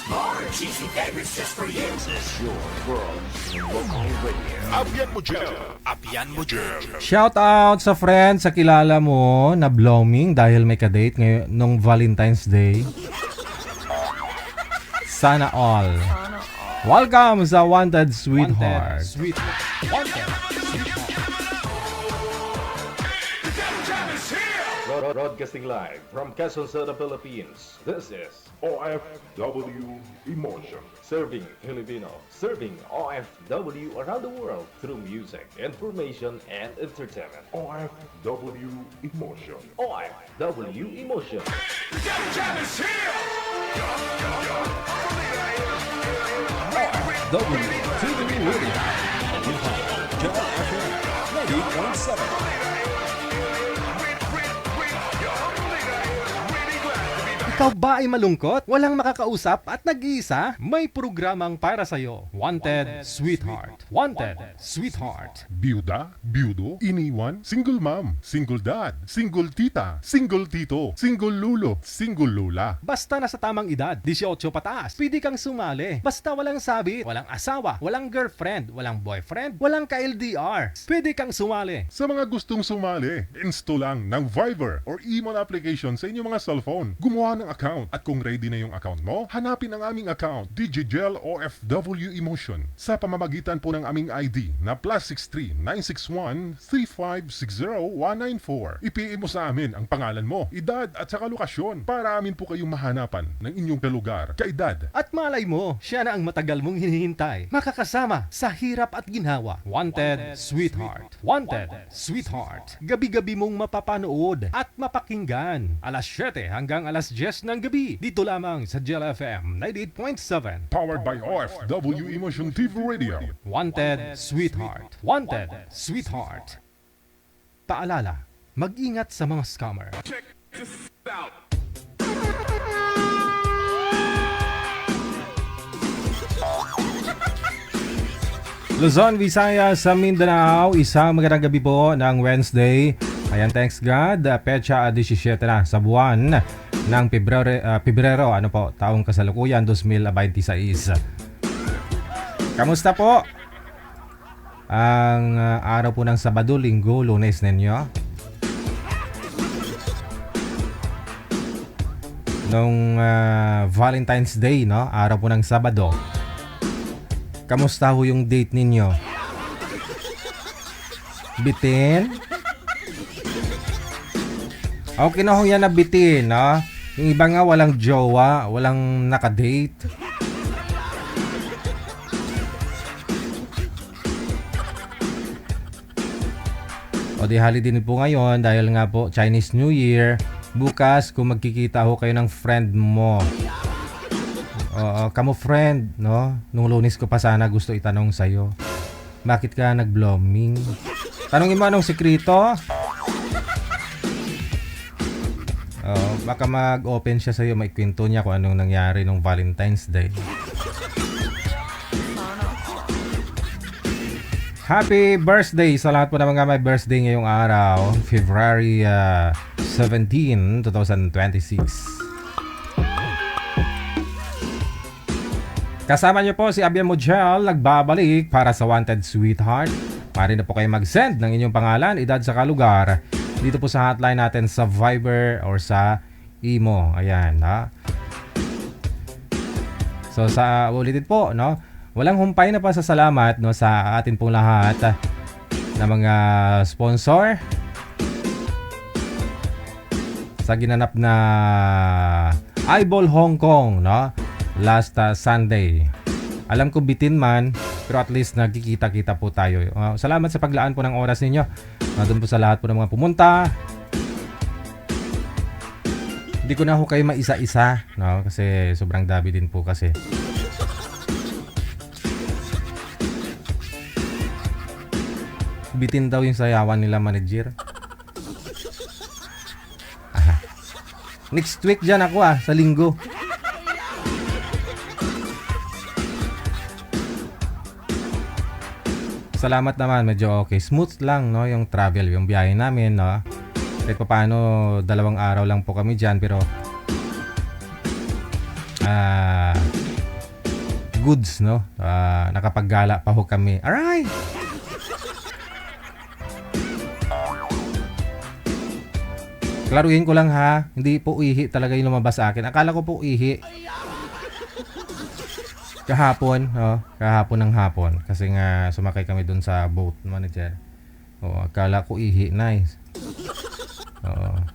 More cheesy favorites just for you. This is your world local radio. Apian mo dyan. Shout out sa friend sa kilala mo na blooming dahil may kadate ngayon nung Valentine's Day. Sana all. Welcome sa Wanted Sweetheart. Broadcasting live from Quezon City, Philippines. This is OFW Emotion. Serving Filipino, serving OFW around the world through music, information, and entertainment. OFW Emotion. OFW Emotion. WTV Radio. John FM 90.7. Ikaw ba ay malungkot? Walang makakausap at nag-iisa? May programang para sa'yo. Wanted Sweetheart. Wanted Sweetheart. Byuda, byudo, iniwan, single mom, single dad, single tita, single tito, single lulo, single lula. Basta nasa tamang edad, 18 pataas, pwede kang sumali. Basta walang sabit, walang asawa, walang girlfriend, walang boyfriend, walang ka-LDR. Pwede kang sumali. Sa mga gustong sumali, install lang ng Viber or Emon application sa inyong mga cellphone. Gumawa ng account at kung ready na yung account mo, hanapin ang aming account, DJGel OFW Emotion, sa pamamagitan po ng aming ID na +63 961 3560 194. I-PM mo sa amin ang pangalan mo, edad at saka lokasyon para amin po kayong mahanapan ng inyong kalugar, kaedad. At malay mo, siya na ang matagal mong hinihintay. Makakasama sa hirap at ginhawa. Wanted Sweetheart. Wanted Sweetheart. Gabi-gabi mong mapapanood at mapakinggan. Alas 7 hanggang alas 10 ng gabi. Dito lamang sa Gel FM 98.7. Powered by OFW Emotion TV Radio. Wanted Sweetheart. Wanted Sweetheart. Paalala, mag-ingat sa mga scammer. Luzon, Visayas, sa Mindanao, isang magandang gabi po ng Wednesday. Ayan, thanks God. Petsa 17 na sa buwan ng Pebrero, ano po, taong kasalukuyan 2026. Kamusta po? Ang araw po ng Sabado, Linggo, Lunes ninyo. Nung Valentine's Day, no? Araw po ng Sabado. Kamusta ho yung date ninyo? Bitin? Okay na ho yan na bitin, no? Yung iba nga walang jowa, walang nakadate. O di holiday din po ngayon dahil nga po Chinese New Year. Bukas kung magkikita ho kayo ng friend mo. Kamo friend, no? Nung Lunes ko pa sana gusto itanong sa'yo. Bakit ka nag-blooming? Tanongin mo anong sekreto? Baka mag-open siya sa'yo, maikwento niya kung anong nangyari nung Valentine's Day. Happy birthday sa lahat po na mga may birthday ngayong araw, February 17, 2026. Kasama niyo po si Abian Mojel, nagbabalik para sa Wanted Sweetheart. Maaari na po kayo mag-send ng inyong pangalan, edad sa kalugar dito po sa hotline natin sa Viber or sa Imo. Ayan, ha? So sa ulitin po, no? Walang humpay na pasasalamat, no, sa atin pong lahat na mga sponsor sa ginanap na Eyeball Hong Kong, no? Last Sunday. Alam ko bitin man, pero at least nagkikita-kita po tayo. Salamat sa paglaan po ng oras ninyo. Doon po sa lahat po ng mga pumunta. Hindi ko na ho kayo maisa-isa, no? Kasi sobrang dami din po kasi. Bitin daw yung sayawan nila, manager. Next week dyan ako sa linggo. Salamat naman, medyo okay. Smooth lang, no, yung travel, yung biyahe namin, no. Kahit pa paano, 2 araw lang po kami dyan, pero goods, no? Nakapaggala pa ho kami. Alright! Klaruhin ko lang ha, hindi po ihi talaga yung lumabas sa akin. Akala ko po ihi. Kahapon, kahapon ng hapon. Kasi nga sumakay kami dun sa boat, manager. Akala ko ihi, nice. Oo.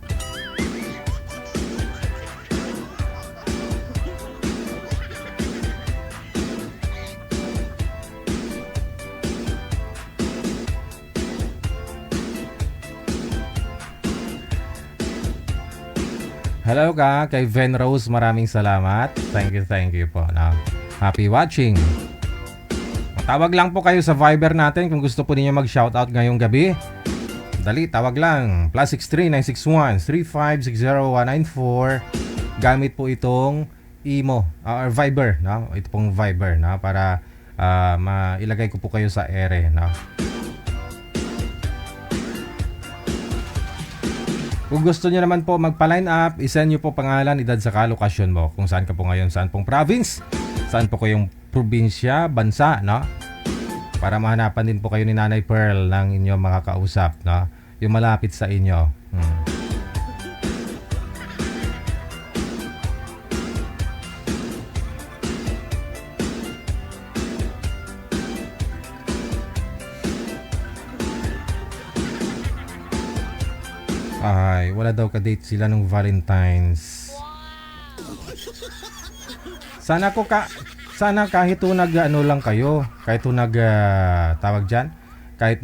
Hello ka kay Ven Rose, maraming salamat. Thank you po. Now, happy watching. Tawag lang po kayo sa Viber natin kung gusto po ninyo mag-shoutout ngayong gabi. Dali, tawag lang. +63961-3560194. Gamit po itong Imo or Viber, no? Ito pong Viber, no? Para mailagay ko po kayo sa ere, no? Kung gusto niyo naman po magpa-line up, isend niyo po pangalan, edad sa lokasyon mo. Kung saan ka po ngayon, saan pong province, saan po kayong probinsya, bansa, no? Para mahanapan din po kayo ni Nanay Pearl ng inyong makakausap, no? Yung malapit sa inyo. Ay, wala daw ka-date sila nung Valentine's. Sana kahit ano lang kayo, kahit tawag diyan, kahit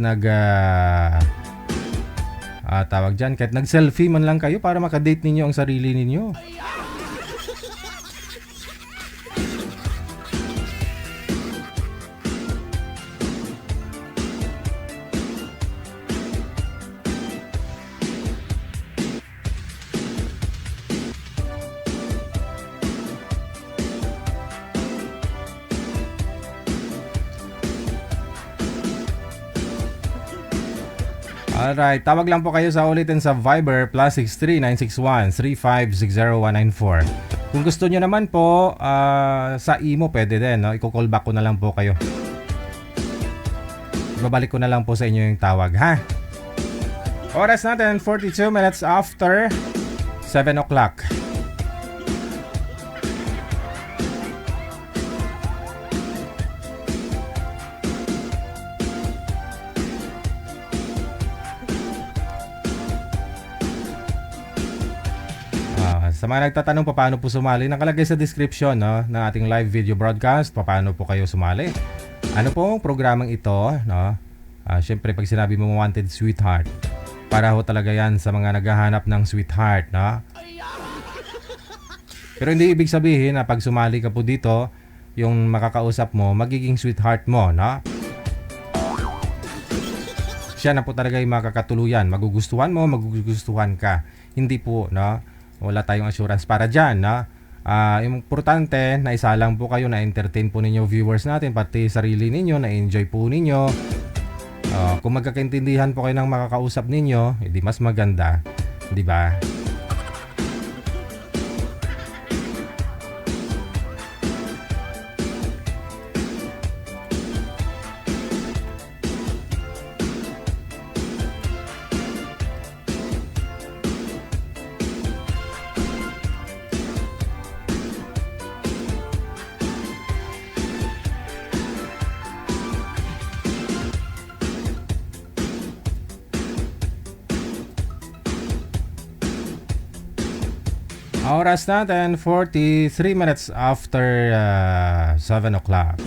kahit nag-selfie man lang kayo para maka-date ninyo ang sarili ninyo. Alright, tawag lang po kayo sa ulitin sa Viber +63961-3560194. Kung gusto nyo naman po sa Imo pwede din, no? I-call back ko na lang po kayo. Babalik ko na lang po sa inyo yung tawag, ha? Oras natin 42 minutes after 7 o'clock. Sa mga nagtatanong paano po sumali, nakalagay sa description, no, ng ating live video broadcast, paano po kayo sumali. Ano po ang programang ito, no? Syempre pag sinabi mo wanted sweetheart, para ho talaga yan sa mga naghahanap ng sweetheart, no? Pero hindi ibig sabihin na pag sumali ka po dito, yung makakausap mo, magiging sweetheart mo, no? Siya na po talaga yung makakatuluyan. Magugustuhan mo, magugustuhan ka. Hindi po, no? Wala tayong assurance para dyan, no? Importante na isa lang po kayo, na entertain po ninyo viewers natin, pati sarili ninyo, na enjoy po ninyo. Kung magkakaintindihan po kayo ng makakausap ninyo, edi mas maganda, di ba? Oras natin 43 minutes after 7 o'clock.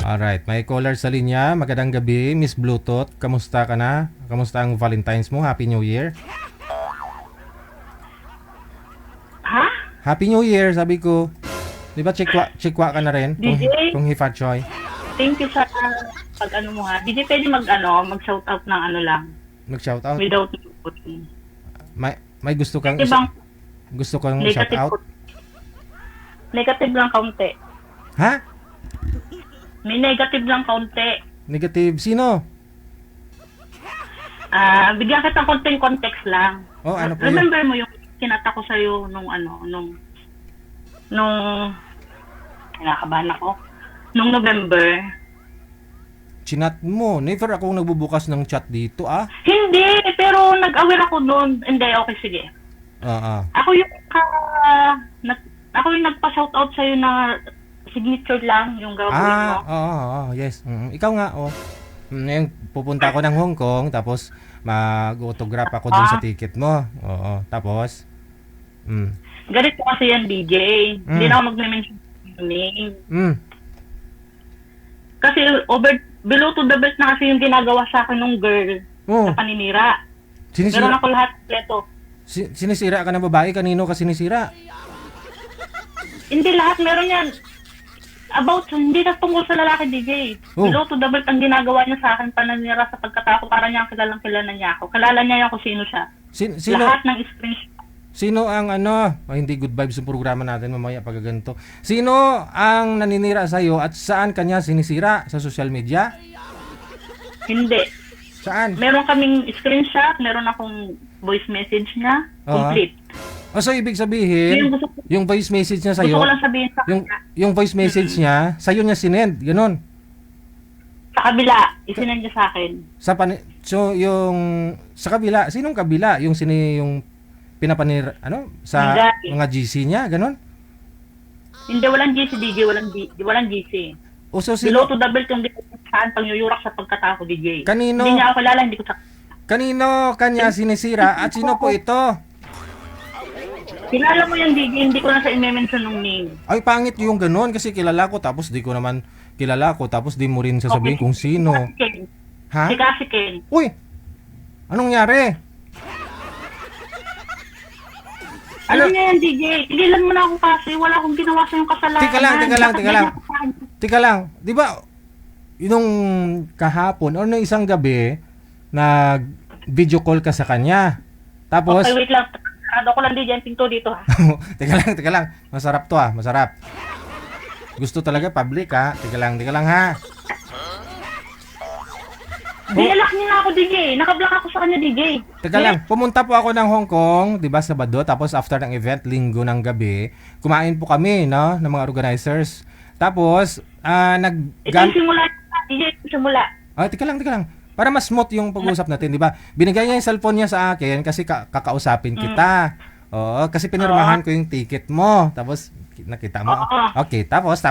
Alright, may caller sa linya. Magandang gabi, Miss Bluetooth. Kamusta ka na? Kamusta ang Valentine's mo? Happy New Year. Ha? Happy New Year, sabi ko. Di ba chikwa ka na rin? DJ? Kung Hifa Choy. Thank you sa pag-ano mo ha. DJ, pwede mag-shoutout ng ano lang. Mag-shoutout? Without putting. May gusto kang Ibang gusto kang negative shoutout? Negative lang kaunti. Ha? May negative lang kaunti. Negative. Sino? Bigyan kita ng konting context lang. Oh, ano po yun? Remember mo yung kinata ko sa'yo nung kinakabahan ako. Nung November. Chinat mo. Never akong nagbubukas ng chat dito, ah. Hindi, pero nag-aware ako noon. Hindi, okay, sige. Ako yung nagpa-shoutout sa'yo na signature lang yung gagawin mo. Yes. Ikaw nga, oh. Ngayon, pupunta ako ng Hong Kong, tapos mag-autograph ako dun sa ticket mo. Oo, tapos? Ganito kasi yan, DJ. Hindi na ako mag-mention yung name. Kasi below to the belt na kasi yung ginagawa sa akin ng girl na paninira. Meron ako lahat kompleto. Sinisira ka ng babae? Kanino ka sinisira? Hindi lahat, meron yan. Hindi na tungkol sa lalaki, DJ. Below to the belt ang ginagawa niya sa akin, pananira sa pagkatao, para niya kilalang kilala niya ako. Kalala niya kung sino siya. Sino? Lahat ng screenshot. Sino ang hindi good vibes yung programa natin mamaya pag ganito. Sino ang naninira sa'yo at saan kanya sinisira? Sa social media? Hindi. Saan? Meron kaming screenshot, meron akong voice message niya, complete. So ibig sabihin, yung voice message niya sa'yo, gusto ko lang sabihin sa kanya. Yung voice message niya, sa'yo niya sinend, ganun. Sa kabila, isinend niya sa akin. So yung sa kabila, sinong kabila? Yung pinapanir sa mga GC niya, ganun? Hindi, walang GC, DJ, walang GC. So Below to the belt yung saan pangyuyurak sa pagkatao, DJ. Kanino? Hindi niya ako kilala, hindi ko sa... Kanino kanya sinisira at sino po ito? Kilala mo yung DJ, hindi ko na sa i-mention ng name. Ay, pangit yung ganun kasi kilala ko tapos di ko naman kilala ko tapos di mo rin sasabihin kung sino. Ha? Si Ken. Uy! Anong nangyari? Alam niya yan, DJ. Tigilan mo na ako kasi wala akong ginawa sa yung kasalanan. Tika lang. Di ba, yung kahapon or nung isang gabi, nag-video call ka sa kanya. Tapos... Okay, wait lang. Sarado ko lang, DJ, yung pinto dito, ha? Teka lang. Masarap to, ha? Masarap. Gusto talaga public, ha? Teka lang, ha? Dinalak niya na ako, DJ. Nakablock ako sa kanya, DJ. Teka lang, pumunta po ako ng Hong Kong, 'di ba, Sabado, tapos after ng event, Linggo ng gabi, kumain po kami, no, ng mga organizers. Tapos, simula, DJ, simula. Teka lang. Para mas smooth yung pag-uusap natin, 'di ba? Binigay niya yung cellphone niya sa akin kasi kakausapin kita. Oo, kasi pinirmahan ko yung ticket mo. Tapos nakita mo. Okay, tapos.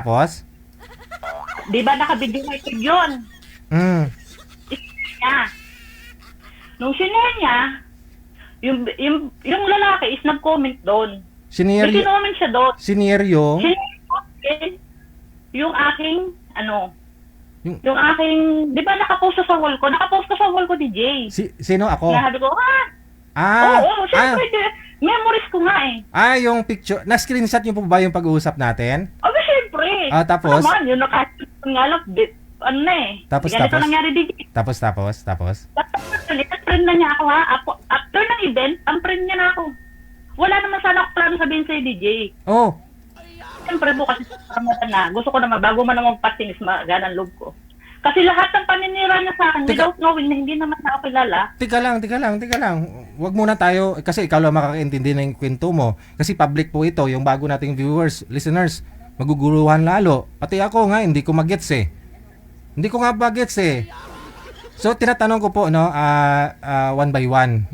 'Di ba naka-video record 'yon? Nung sinare niya, yung lalaki is nag-comment doon. May kinoment siya doon. Sinare yung? Yung aking, yung aking, di ba nakapost sa wall ko? Nakapost ka sa wall ko, DJ. Sino ako? Sabi ko, oo, syempre, memories ko nga eh. Yung picture, na-screenshot niyo po ba yung pag-uusap natin? Syempre. Tapos? Naman, yun, nga lang, Tapos. Ganito nangyari, DJ. Tapos. Friend na niya ako, ha? After ng event, ang friend niya na ako. Wala naman sana ako plano sabihin sa'yo, DJ. Siyempre bukas na. Gusto ko naman, bago man naman patingis, magaan ang loob ko. Kasi lahat ng paninira niya sa akin, without knowing na hindi naman ako kilala. Teka lang. Huwag muna tayo, kasi ikaw lang makakaintindi na yung kwento mo. Kasi public po ito, yung bago nating viewers, listeners, maguguruhan lalo. Pati ako nga, hindi ko magets eh. Hindi ko nga bagets eh. So, tinatanong ko po, one by one.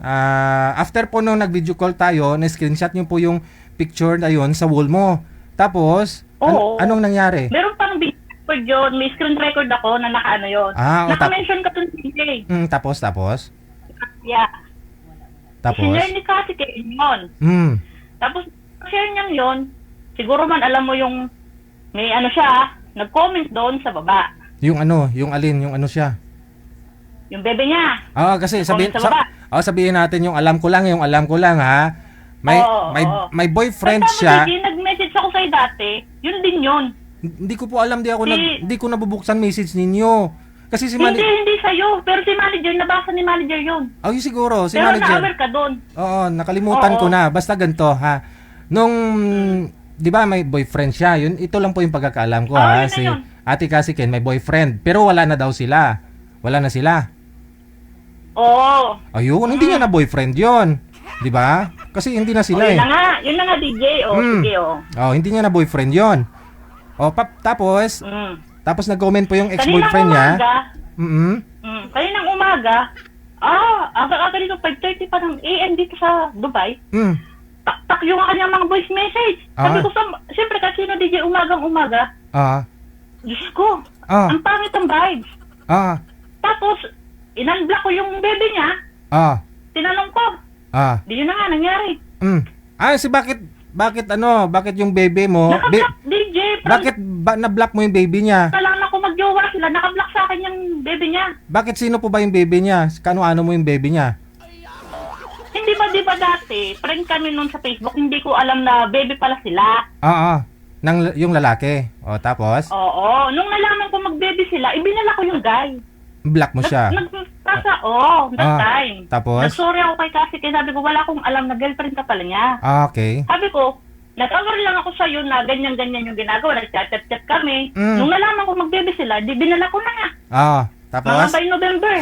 After po nung nag-video call tayo, na-screenshot nyo po yung picture na yun sa wall mo. Tapos, anong nangyari? Meron pang video record yun. May screen record ako na naka-ano yun. Naka-mention ka dun, DJ. Tapos? Yeah. Tapos? Sinare ni Kasi kayo yun. Tapos, share niyang yun. Siguro man alam mo yung, may siya, nag-comment doon sa baba. Yung alin, yung siya? Yung bebe niya. Kasi sabihin natin yung alam ko lang, ha. May boyfriend siya. Nag-message ako sa'yo dati. Yun din yun. Hindi ko po alam, hindi ko nabubuksan message ninyo. Kasi hindi sa'yo. Pero si manager, nabasa ni manager yun. Yun siguro, si pero manager. Pero na-aware ka doon. Nakalimutan ko na. Basta ganito, ha. Nung, di ba may boyfriend siya, ito lang po yung pagkakaalam ko, ha. Ate Cassie Ken may boyfriend, pero wala na daw sila. Wala na sila. Oo. Ayun, hindi niya na boyfriend 'yon. 'Di ba? Kasi hindi na sila Yun eh. na nga. Yun na nga, DJ. Sige, Oh, hindi niya na boyfriend 'yon. Oh, tapos tapos nag-comment po yung ex-boyfriend niya. Kaninang umaga, aga-aga dito, 5:30 pa ng AM dito sa Dubai. Tak yung kanyang mga voice message. Sabi ko, siyempre kasi na DJ umagang-umaga. Diyos ko, ang pangit ang vibes. Tapos, in-unblock ko yung baby niya. Tinanong ko. Di yun na nga nangyari. Bakit yung baby mo? Naka-block, DJ. Bakit na-block mo yung baby niya? Kailangan ko mag-jowa sila. Naka-block sa akin yung baby niya. Bakit sino po ba yung baby niya? Kano-ano mo yung baby niya? Hindi ba, di ba dati, friend kami noon sa Facebook, hindi ko alam na baby pala sila. Yung lalaki. O, tapos? Oo. Nung nalaman ko mag-baby sila, ibinala ko yung guy. Block mo siya. That time. Tapos? Nag-sorry ako kay Cassie, kaya sabi ko, wala akong alam na girlfriend ka pala niya. Okay. Sabi ko, nag-aware lang ako sa'yo na ganyan-ganyan yung ginagawa. Nag-chat-chat kami. Nung nalaman ko mag-baby sila, di binala ko na nga. Tapos? Mga by November.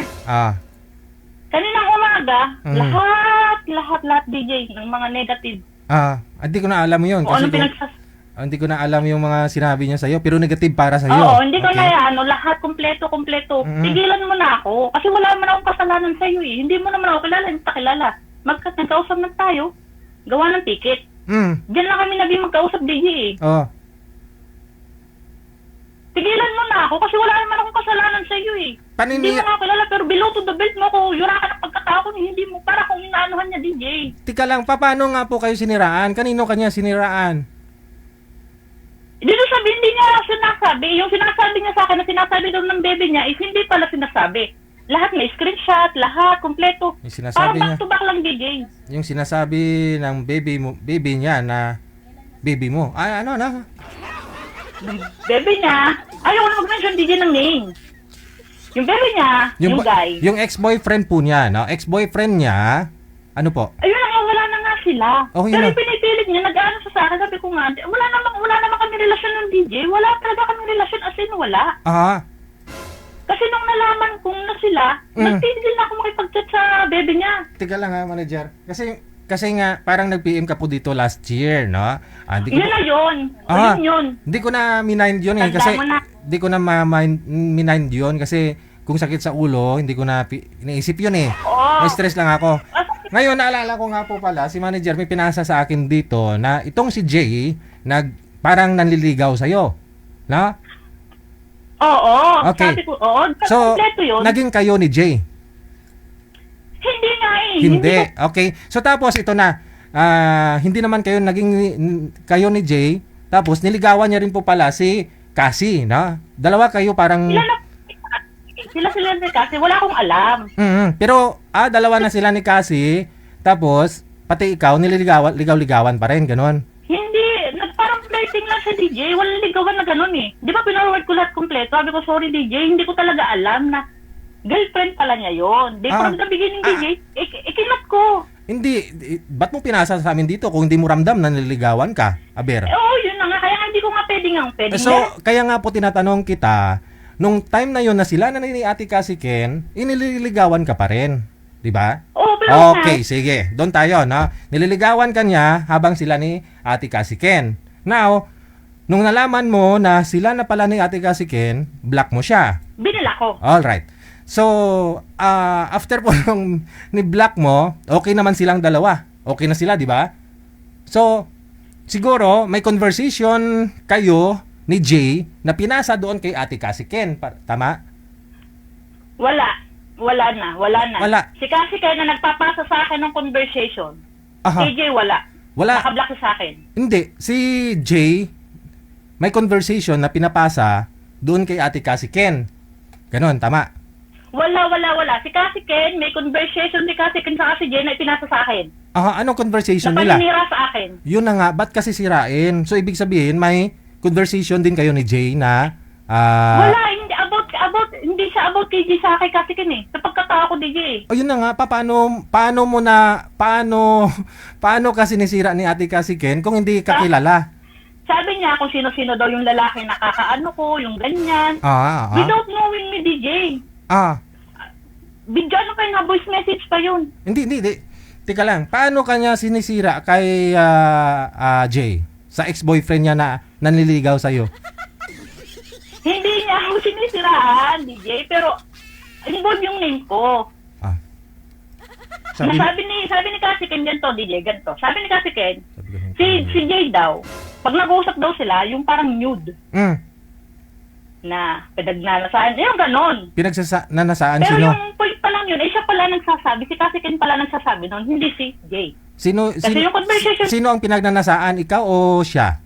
Kaninang umaga, lahat DJ ng mga negative. Hindi ko na alam yun. Kasi hindi ko na alam yung mga sinabi niya sa'yo, pero negative para sa'yo. Oo, hindi ko na lahat kompleto. Tigilan mo na ako. Kasi wala naman akong kasalanan sa'yo eh. Hindi mo naman ako kilala, hindi kita kilala. Nagkausap na tayo, gawa ng ticket. Diyan lang kami naging magkausap DJ eh. Tigilan mo na ako kasi wala naman akong kasalanan sa iyo eh. Hindi mo ako kilala pero below to the belt mo ko. Yura ka ng pagkatao ko. Hindi mo para kung inaanuhan niya DJ. Tika lang, paano nga po kayo siniraan? Kanino kanya siniraan? Dito sabi, hindi niya sinasabi. Yung sinasabi niya sa akin na sinasabi daw ng baby niya is hindi pala sinasabi. Lahat may screenshot, lahat, kompleto. Yung sinasabi niya. Parang back to back lang DJ. Yung sinasabi ng baby niya na baby mo. Ano na? Baby niya, ayaw na mag-mention DJ ng name. Yung baby niya, yung guy. Yung ex-boyfriend po niya, no? Ex-boyfriend niya, ano po? Ayun na, wala na nga sila. Pero yun pinipilit niya, nag-ano sa akin, sabi ko nga, wala naman kami relasyon ng DJ. Wala talaga kami relasyon, as in wala. Kasi nung nalaman kong na sila, nagtigil na ako makipag-chat sa baby niya. Tiga lang ha, manager. Kasi nga, parang nag-PM ka po dito last year, no? Yun na yun. Yun. Hindi ko na minind yun eh. Kasi, hindi ko na minind yun. Kasi, kung sakit sa ulo, hindi ko na iniisip yun eh. May stress lang ako. Ngayon, naalala ko nga po pala, si manager may pinasa sa akin dito na itong si Jay, parang nanliligaw sa'yo. No? Oo. Okay. Sabi ko, oo. So, yun. naging kayo ni Jay. Hindi nga eh. Hindi. Okay. So tapos ito na. Hindi naman kayo naging kayo ni Jay. Tapos niligawan niya rin po pala si Cassie, no? Dalawa kayo parang Sila ni Cassie, wala akong alam. Pero dalawa na sila ni Cassie. Tapos pati ikaw ligaw-ligawan pa rin, ganoon. Hindi, parang flirting lang sa DJ. Walang ligawan na ganoon eh. Di ba pinarward ko lahat kompleto? Sabi ko, sorry DJ, hindi ko talaga alam na girlfriend pala niya yun. From the beginning, DJ, ikinat ko. Hindi, ba't mo pinasa sa amin dito kung hindi mo ramdam na nililigawan ka, Aber? Oo, yun na nga. Kaya hindi ko nga pwedeng So, kaya nga po tinatanong kita, nung time na yun na sila na ni Ate Cassie Ken, inililigawan ka pa rin. Di ba? Oo, pero okay, sige. Doon tayo, no? Nililigawan ka niya habang sila ni Ate Cassie Ken. Now, nung nalaman mo na sila na pala ni Ate Cassie Ken, block mo siya. Binila ko. Alright. So, after po nung ni-block mo, okay naman silang dalawa. Okay na sila, di ba? So, siguro, may conversation kayo ni Jay na pinasa doon kay Ate Cassie Ken. Tama? Wala na. Si Cassie Ken na nagpapasa sa akin ng conversation. AJ, wala. Naka-block sa akin. Hindi. Si Jay, may conversation na pinapasa doon kay Ate Cassie Ken. Ganon, tama? Wala. Si Cassie Ken, may conversation ni Cassie Ken sa si Jay na ipinasa sa akin. Anong conversation nila? Napaninira sa akin. Yun na nga, ba't kasi sirain? So, ibig sabihin, may conversation din kayo ni Jay na... Wala, hindi siya about kay Jay sa akin Cassie Ken eh. Sa pagkatao ko ni Jay. Yun na nga, paano ka sinisira ni Ate Cassie Ken kung hindi ka kilala? Sabi niya kung sino-sino daw yung lalaki nakakaano ko, yung ganyan. Without knowing me, DJ. Bigyan ano pa yung voice message pa yun. Hindi. Teka lang, paano kanya sinisira kay Jay? Sa ex-boyfriend niya na nanliligaw sa'yo? Hindi niya ako sinisiraan, DJ, pero involved yung name ko. Sabi ni Kasi Ken ganito, DJ, ganito. Sabi ni Kasi Ken, si Jay daw, pag nag-uusap daw sila, yung parang nude. Na pinagnanasaan, yung ganon. Nanasaan pero sino? yung point pa lang yun, siya pala nagsasabi, si Kasi Ken pala nagsasabi nun, hindi si Jay. Kasi yung conversation... Sino ang pinagnanasaan, ikaw o siya?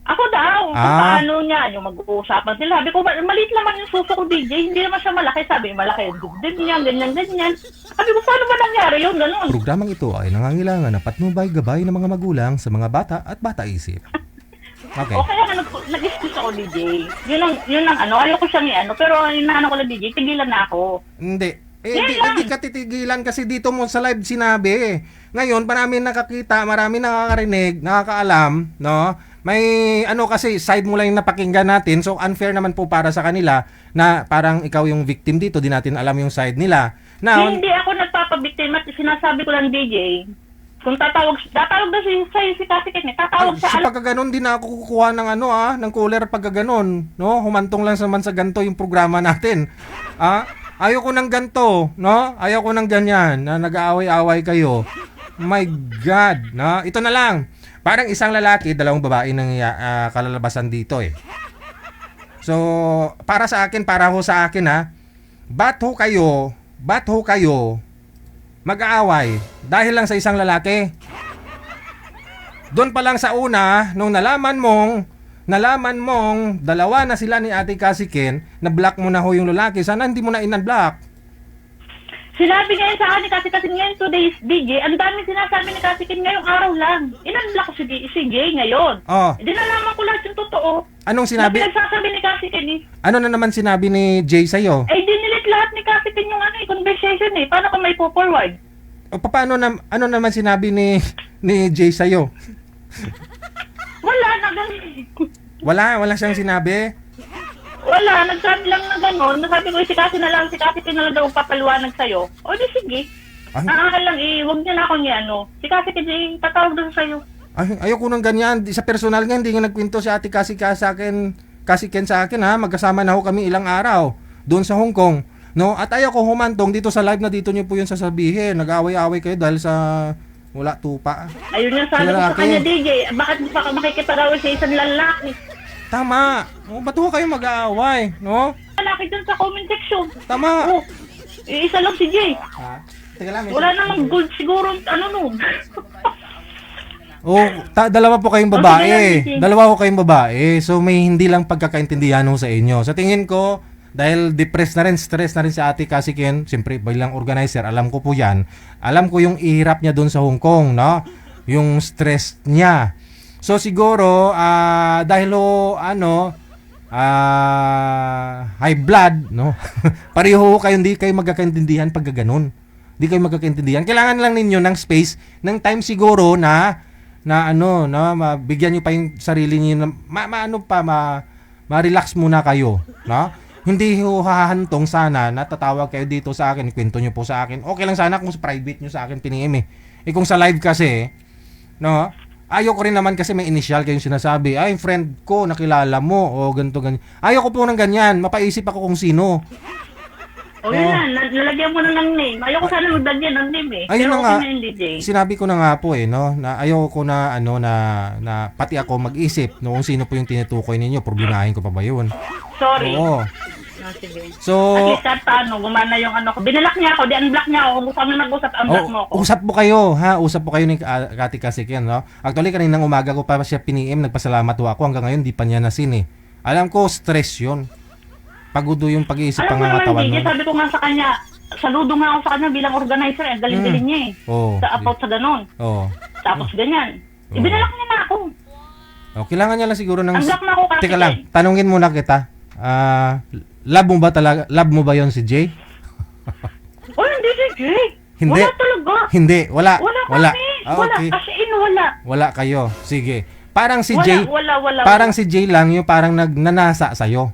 Ako daw, kung paano niya, yung mag-uusapan sila. Sabi ko, maliit naman yung suso ko, DJ, hindi naman siya malaki. Sabi, malaki yung dibdib niya, ganyan. Sabi ko, paano ba nangyari yun, ganun? Programang ito ay nangangailangan ng patnubay-gabay ng mga magulang sa mga bata at bata-isip. Okay. O kaya nag-excuse ako, DJ. Yun ang ayoko siyang pero inaano ko lang, DJ, tigilan na ako. Hindi ka titigilan kasi dito mo sa live sinabi. Ngayon, marami nakakita, marami nakakarinig, nakakaalam, no? May kasi side mo lang yung napakinggan natin, so unfair naman po para sa kanila na parang ikaw yung victim dito, di natin alam yung side nila. Now, hindi ako nagpapabiktima, sinasabi ko lang, DJ, kung tatawag daw si Kasi Ken, tatawag sa pagkaganon din ako kukuha ng ng cooler pagkaganon, no? Humantong lang naman sa ganto yung programa natin. Ayoko ng ganto, no? Ayoko ng ganyan na nag-aaway-away kayo. My God, no? Ito na lang. Parang isang lalaki, dalawang babae ng kalalabasan dito eh. So, para sa akin, ba't ho kayo mag-aaway dahil lang sa isang lalaki? Doon pa lang sa una, nung nalaman mong dalawa na sila ni Ate Kasi Ken, na-block mo na ho yung lalaki, sana hindi mo na in-unblock. Sinabi ngayon sa akin ni Kasi Ken ngayon, today's DJ, ang dami sinasabi ni Kasi Ken ngayong araw lang. In-unblock ko si Jay ngayon. Hindi nalaman ko lahat yung totoo. Anong sinabi? Pinagsasabi ni Kasi Ken eh. Ano na naman sinabi ni Jay sa'yo? Dinilit lahat ni Kasi Ken yung conversation eh. Paano kung may po-forward? Paano ano naman sinabi ni Jay sa'yo? Wala Wala siyang sinabi? Wala, nagsabi lang na gano'n. Nasabi ko, si Kasi na lang daw papaliwanag sa'yo. O di sige. Lang huwag niya na akong si Kasi tatawag daw sa'yo. Ayoko nang ganyan. Sa personal nga, hindi nga nagkwento si Ate Kasi Ken sa akin ha. Magkasama na ho kami ilang araw doon sa Hong Kong. No? At ayoko humantong dito sa live na dito niyo po yung sasabihin. Nag-away-away kayo dahil sa wala tupa. Ayun nga sabi ko sa kanya, DJ. Bakit makikipag-away sa isang lalaki? Tama. Ba't ho kayo mag-aaway? No? Lalaki dun sa comment section. Tama. Isa lang si Jay. Teka lang. Wala namang good siguro nun. Dalawa po kayong babae. So may hindi lang pagkakaintindihan ho sa inyo. Sa tingin ko, dahil depressed na rin, stress na rin si Ate Kasi Ken, siyempre bilang organizer, alam ko po yan. Alam ko yung ihirap niya doon sa Hong Kong, no? Yung stress niya. So siguro dahil high blood, no? Pareho kayo hindi kayo magkakaintindihan pag ganoon. Hindi kayo magkakaintindihan. Kailangan lang ninyo ng space, ng time siguro na mabigyan niyo pa yung sarili niyo ma-relax muna kayo, no? Hindi ho hahantong sana natatawag kayo dito sa akin, kwento niyo po sa akin. Okay lang sana kung sa private niyo sa akin piniim eh. Kung sa live kasi, no? Ayoko rin naman kasi may initial kayong sinasabi. Ay, friend ko, nakilala mo, o ganito, ganyan. Ayoko po ng ganyan. Mapaisip ako kung sino. Yun na, nalagyan mo na ng name. Ayoko sana maglagyan ng name eh. Ayun pero na nga, okay sinabi ko na nga po no, na ayoko na, na pati ako mag-isip no, kung sino po yung tinutukoy ninyo. Problemahin ko pa ba yun? Sorry. Oo. Sige. So, at least gumana yung ko. Binalock niya ako, di-unblock niya ako. Kung saan nag-usap, unblock mo ako. Usap po kayo, ha? Usap po kayo ni Ate Kasi Ken, no? Actually, kaninang umaga ko pa siya piniim, nagpasalamat ho ako. Hanggang ngayon, di pa niya nasin eh. Alam ko, stress yun. Pagod yung pag-iisip pang mga katawan nun. Sabi ko nga sa kanya, saludo nga ako sa kanya bilang organizer. Ang galing-galing niya eh. About sa ganon. Tapos ganyan. Ibinalock niya na ako. Kailangan niya lang siguro ng... Unblock na ako kasi. Teka lang, tanungin muna kita. Love mo ba talaga? Love mo ba yon si Jay? Hindi si Jay. Hindi. Wala talaga. Hindi, wala. Wala. Okay. Wala. Kasi wala. Wala kayo. Sige. Parang si Wala, Jay, wala. parang si Jay lang yung parang nagnanasa sa'yo.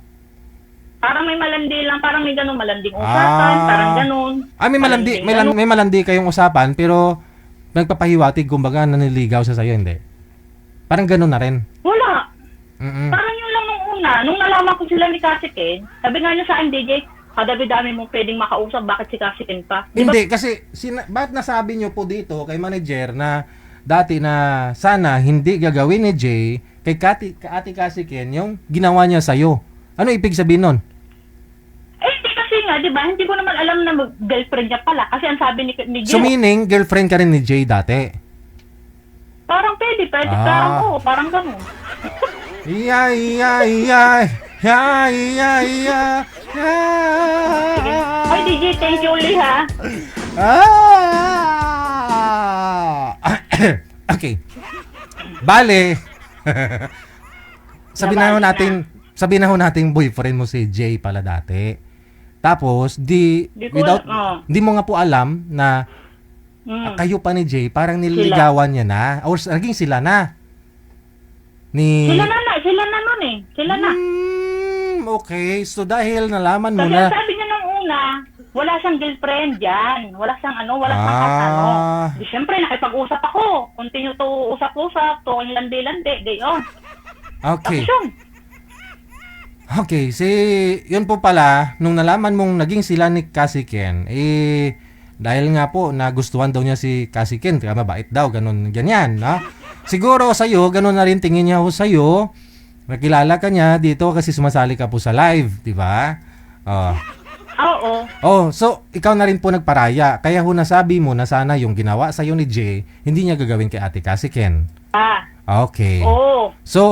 Parang may malandi lang, parang may ganun malanding usapan, parang ganun. May malandi, may malandi kayong usapan, pero nagpapahiwatig, kumbaga, naniligaw sa sa'yo, hindi? Parang ganun na rin. Wala. Mm-mm. Parang yun lang nung una. Nung nalaman ko sila ni Kasikin, sabi nga niya sa akin, DJ, kadami-dami mong pwedeng makausap, bakit si Kasikin pa? Di ba? Hindi, kasi, bakit nasabi nyo po dito kay manager na dati na sana hindi gagawin ni Jay kay Ate Kasikin yung ginawa niya sa'yo? Ano ibig sabihin nun? Hindi kasi nga, di ba, hindi ko naman alam na girlfriend niya pala. Kasi ang sabi ni Jay, So meaning, girlfriend ka rin ni Jay dati? parang pwede, parang oo, parang ganun. Iya, iya, iya. Ya, iya, iya. Ay, DJ, thank you ulit, ha? Okay. Bale. Sabihin na ho natin boyfriend mo si Jay pala dati. Tapos di mo nga po alam na kayo pa ni Jay parang nililigawan niya na or naging sila na. Sila na nun eh. Sila na. Okay, so dahil nalaman mo Kasi na sabi niya nung una, wala siyang girlfriend dyan. Wala siyang wala siyang kasano. Di syempre, nakipag-usap ako. Continue to usap-usap, to landi-landi, gayon. okay. Tapos yun. Okay, yun po pala, nung nalaman mong naging sila ni Kasiken, dahil nga po, nagustuhan daw niya si Kasiken, kaya mabait daw, ganyan, no? Siguro sa'yo, ganun na rin tingin niya ho sa'yo, nakilala ka niya dito kasi sumasali ka po sa live, di ba? Oo. So, ikaw na rin po nagparaya, kaya ho nasabi mo na sana yung ginawa sa'yo ni Jay, hindi niya gagawin kay Ate Kasiken. Okay. Oo. So,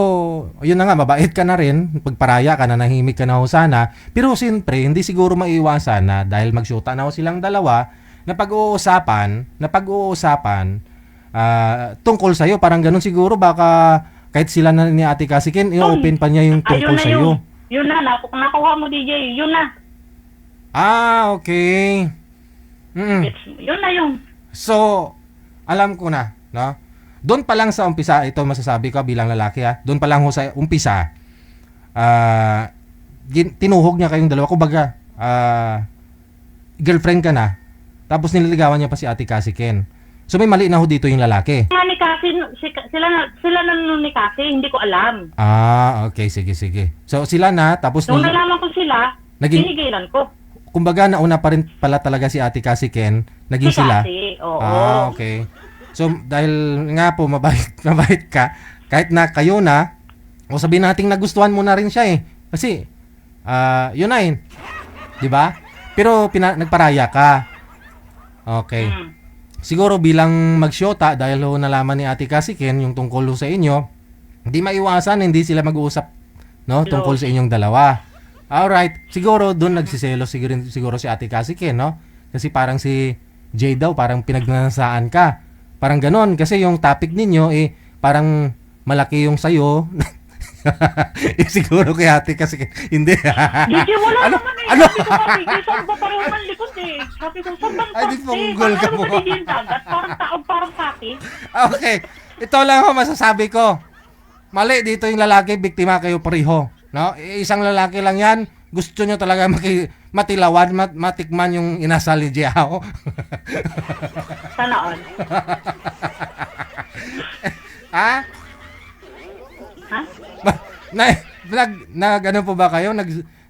yun na nga, mabait ka na rin, pagparaya ka na, nahimik ka na ho sana, pero siyempre, hindi siguro maiiwasan na dahil magsyuta na ho silang dalawa, na pag-uusapan, tungkol sa'yo, parang ganun siguro, baka kahit sila na ni Ate Kasikin, i-open pa niya yung tungkol sa'yo. Yun na, nakuha mo DJ, yun na. Okay. Yun na yun. So, alam ko na, no? Doon pa lang sa umpisa, ito masasabi ko bilang lalaki ha, doon pa lang ho sa umpisa, tinuhog niya kayong dalawa, kumbaga, girlfriend ka na, tapos nililigawan niya pa si Ate Kasiken. So may mali na ho dito yung lalaki. Ni Kasi, sila na nun ni Kasi, hindi ko alam. Okay, sige. So sila na, tapos Nung nalaman ko sila, pinigilan ko. Kumbaga, nauna pa rin pala talaga si Ate Kasiken, naging Si sila. Kasi, oo. Okay. So, dahil nga po, mabait ka, kahit na kayo na, o sabihin natin nagustuhan mo na rin siya eh. Kasi, yun na eh. Diba? Pero, nagparaya ka. Okay. Siguro bilang magsyota, dahil ho nalaman ni Ate Kasiken yung tungkol sa inyo, hindi maiwasan, hindi sila mag-uusap, no? Tungkol sa inyong dalawa. Alright. Siguro, doon nagsiselo siguro si Ate Kasiken, no? Kasi parang si Jay daw, parang pinagnanasaan ka. Parang ganon, kasi yung topic ninyo, parang malaki yung sayo. Siguro kay Ate kasi, hindi. DJ, wala naman eh. Sabi ko nga, DJ, saan ba pareho man likod eh? Sabi ko, saan bang Ay, di funggol ka mo. Ano ba DJ yung dagat? Parang taong, parang kaki. Okay, ito lang ho masasabi ko. Mali dito yung lalaki, biktima kayo pareho. No? Isang lalaki lang yan, gusto nyo talaga matilawan, matikman yung inasal ni Jiao. Sana all. Ha? Ha? Ano po ba kayo?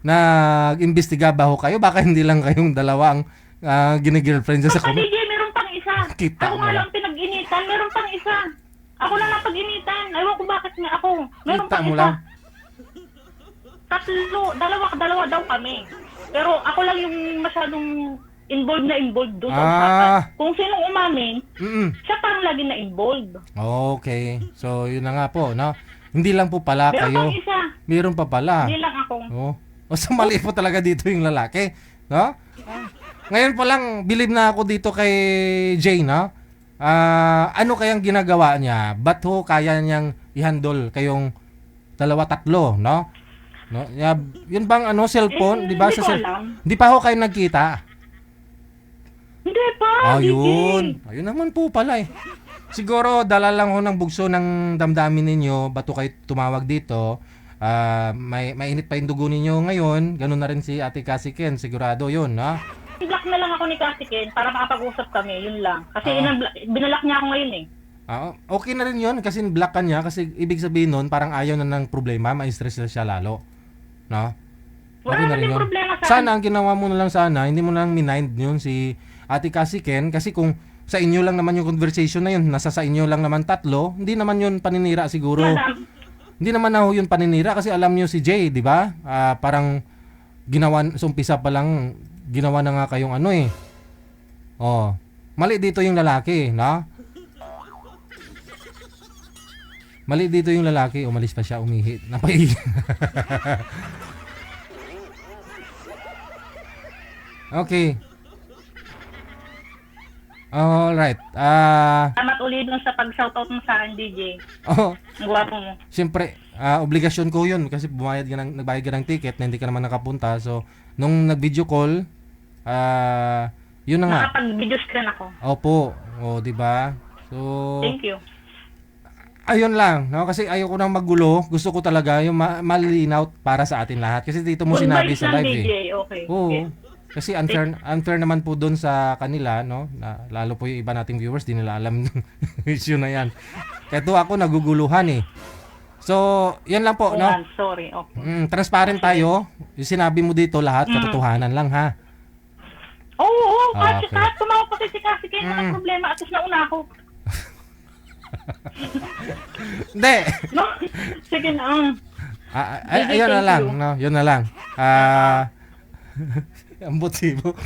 Nag-imbestiga ba ho kayo? Baka hindi lang kayong dalawa ang gine-girlfriend sa Baka DJ, meron pang isa. Kita Ako mo nga lang. lang pinag-initan, meron pang isa. Ako lang napag-initan. Ewan ko bakit nga ako. Meron Kita pang mo isa. lang. Tatlo, dalawa daw kami. Pero ako lang yung masyadong involved doon sa usapan. Kung sinong umamin, siya parang lagi na involved. Okay. So, yun na nga po, no? Hindi lang po pala Meron kayo. pang isa. Meron pa pala. Hindi lang ako. O so mali po talaga dito yung lalaki, no? Ngayon pa lang believe na ako dito kay Jay, no? Ano kayang ginagawa niya? Ba't ho kaya niyang i-handle kayong dalawa-tatlo, no? No? Yun bang cellphone, 'di ba? Hindi ko alam. Hindi pa ho kayo nagkita. Hindi pa, DJ. Ayun naman po pala eh. Siguro dala lang ho ng bugso ng damdamin ninyo, bato kayo tumawag dito. May mainit pa yung dugo ninyo ngayon, ganun na rin si Ate Cassie Ken, sigurado yun, ha? Block na lang ako ni Cassie Ken para makapag-usap kami, yun lang. Kasi binalak niya ako ngayon eh. Okay na rin yun kasi block ka niya kasi ibig sabihin nun parang ayaw na ng problema, ma-stress na siya lalo. No? Wala na din problema sa akin. Sana ang ginawa mo na lang sana, hindi mo na lang minind yun si Ate Cassie Ken kasi kung sa inyo lang naman yung conversation na yun, nasa sa inyo lang naman tatlo, hindi naman yun paninira siguro. Madam, Hindi naman na ho yun paninira kasi alam niyo si Jay, di ba? Parang ginawa, sa umpisa pa lang, ginawa na nga kayong ano eh. Oh, mali dito yung lalaki, na? Mali dito yung lalaki, umalis pa siya, umihi. Napaihi. Okay. Alright. salamat ulit dun sa pag-shoutout mo sa akin, DJ. Oh, Ang gwapo mo. siyempre, obligasyon ko 'yun kasi nagbayad ka ng ticket na hindi ka naman nakapunta. So, nung nag-video call, 'yun na nga. Nakapag-video screen ako. Opo. Oh, 'di ba? So, Thank you. ayun lang, no? Kasi ayoko nang magulo. Gusto ko talaga yung malinaw para sa atin lahat. Kasi dito mo Good sinabi vibes sa lang, live DJ. eh. Okay. Oo. Okay. Kasi unfair naman po doon sa kanila, no? Na, lalo po yung iba nating viewers, di nila alam yung issue na yan. Kaya to ako naguguluhan eh. So, yan lang po, no? Ayan, sorry. Okay. Transparent tayo. Yung sinabi mo dito lahat, katotohanan lang, ha? Oo, Okay. kahit tumawag pa si Cassie Ken, walang problema. At least nauna ako. Hindi. No? Sige na. Ayun na thank lang, you. no? Yun na lang. Ang botibo.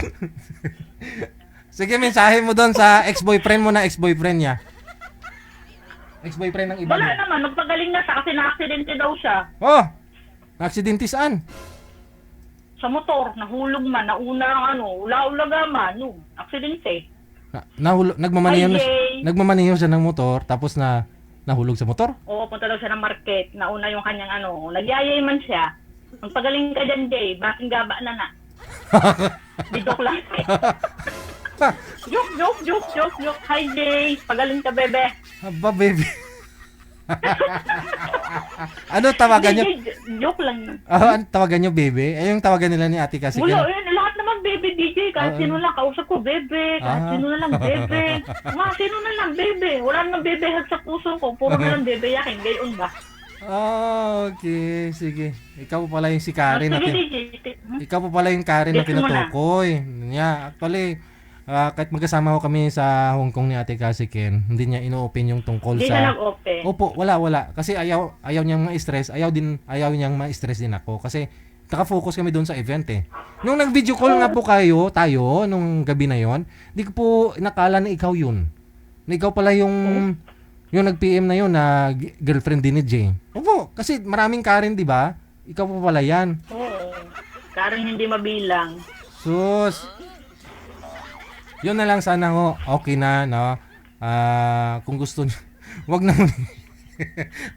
Sige, mensahe mo doon sa ex-boyfriend mo na ex-boyfriend niya. Ex-boyfriend ng iba Wala niya. naman, nagpagaling na siya kasi na-aksidente daw siya. Oh! Aksidente saan? Sa motor, nahulog man, nauna ang ula-ulaga man, aksidente. Nagmamaniho Hi, Jay. nagmamaniho siya ng motor tapos nahulog sa motor. Oo, punta daw siya ng market, nauna yung kanyang nagyayay man siya. Magpagaling ka dyan, Jay, baking gaba na. Di joke lang. Joke. Hi, Jay, pagaling ka, bebe. Aba, baby. Ano tawagan niyo? DJ, joke lang. Ano tawagan niyo, baby? Ay, yung tawagan nila ni Ate Cassie Wala, Ken. lahat naman bebe, DJ. Kahit sino lang, kausap ko, bebe. Kahit sino na lang, bebe. Sino na lang, bebe. Wala namang bebe sa puso ko. Puro na lang bebe yakin. Gayon ba? Okay, sige. Ikaw pa pala yung si Karen na Sige, tin- DJ. Ikaw pa pala yung Karen na Guess mo na. tinutukoy. Yeah, actually, kahit magkasama ko kami sa Hong Kong ni Ate Cassie Ken, hindi niya ino-open yung tungkol Hindi sa... na nag-open. Opo, wala. Kasi ayaw niyang ma-stress. Ayaw niyang ma-stress din ako. Kasi naka-focus kami doon sa event eh. Nung nag-video call nga po tayo, nung gabi na yon, di ko po nakala na ikaw yun. Na ikaw pala yung nag-PM na yun na girlfriend din ni Jay. Opo, kasi maraming Karen, di ba? Ikaw po pala yan. Oo. Karang hindi mabilang. Sus. Yun na lang sana ho. Okay na, no? Kung gusto niyo, wag na muna.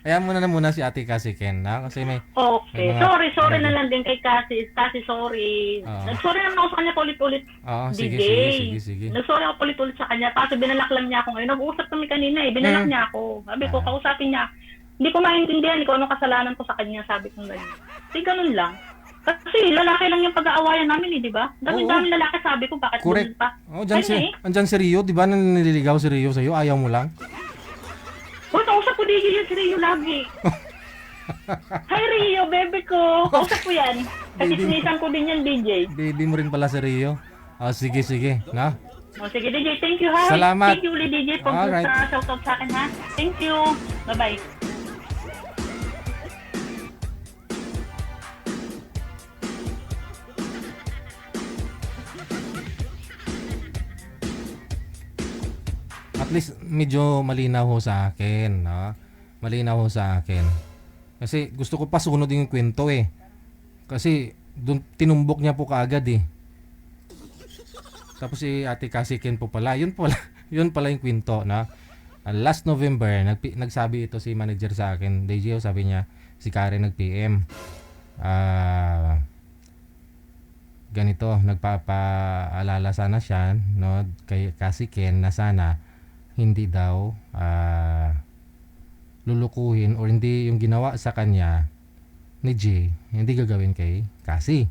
Kaya muna si Ate Cassie Ken, na? Kasi may... Okay. May mga- Sorry na lang din kay Cassie. Cassie, sorry. Nag-sorry naman ako sa kanya paulit-ulit. Oo, DJ. sige. Nag-sorry ako paulit-ulit sa kanya. Kasi binalak lang niya ako ngayon. Nag-uusap kami kanina eh. Binalak niya ako. Sabi ko, kausapin niya. Hindi ko maintindihan kung anong kasalanan ko sa kanya. Sabi ko ganyan. Hindi, ganun lang. Kasi lalaki lang yung pag-aawayan namin eh, di ba? Dami-dami lalaki, sabi ko, bakit Correct. ganun pa? Oh, andyan si Rio, di ba? Nililigaw si Rio sa'yo, ayaw mo lang. Oh, kausap ko DJ yun si Rio lagi. Hi Rio, bebe ko. Kausap ko yan. Kasi ko din yan, DJ. Baby mo rin pala si Rio. Sige, na? Oh, sige, DJ. Thank you, ha? Salamat. Thank you ulit, DJ, pag Alright. sa shoutout sa akin, ha? Thank you. Bye-bye. At least medyo malinaw ho sa akin, no? Malinaw ho sa akin. Kasi gusto ko pa sunod yung kwento eh. Kasi doon tinumbok niya po kaagad eh. Tapos si Ate Cassie Ken po pala. Yun pala yung kwento, na last November nagsabi ito si manager sa akin. DJ, sabi niya si Karen nag-PM. Ganito, nagpapaalala sana siya, no, kay Cassie Ken na sana hindi daw lulukuhin or hindi yung ginawa sa kanya ni Jay, hindi gagawin kay Cassie.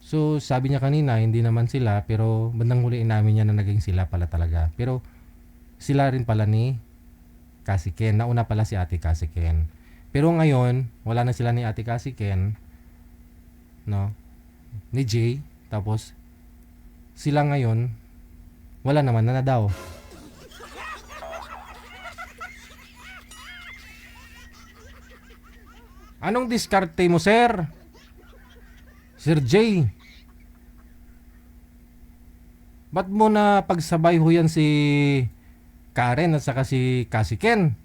So sabi niya kanina hindi naman sila, pero bandang huli namin niya na naging sila pala talaga. Pero sila rin pala ni Cassie Ken. Nauna pala si Ate Cassie Ken. Pero ngayon wala na sila ni Ate Cassie Ken, no, ni Jay. Tapos sila ngayon wala naman na daw. Anong diskarte mo, sir? Sir Jay? Ba't mo na pagsabay ho yan si Karen at saka si Cassie Ken?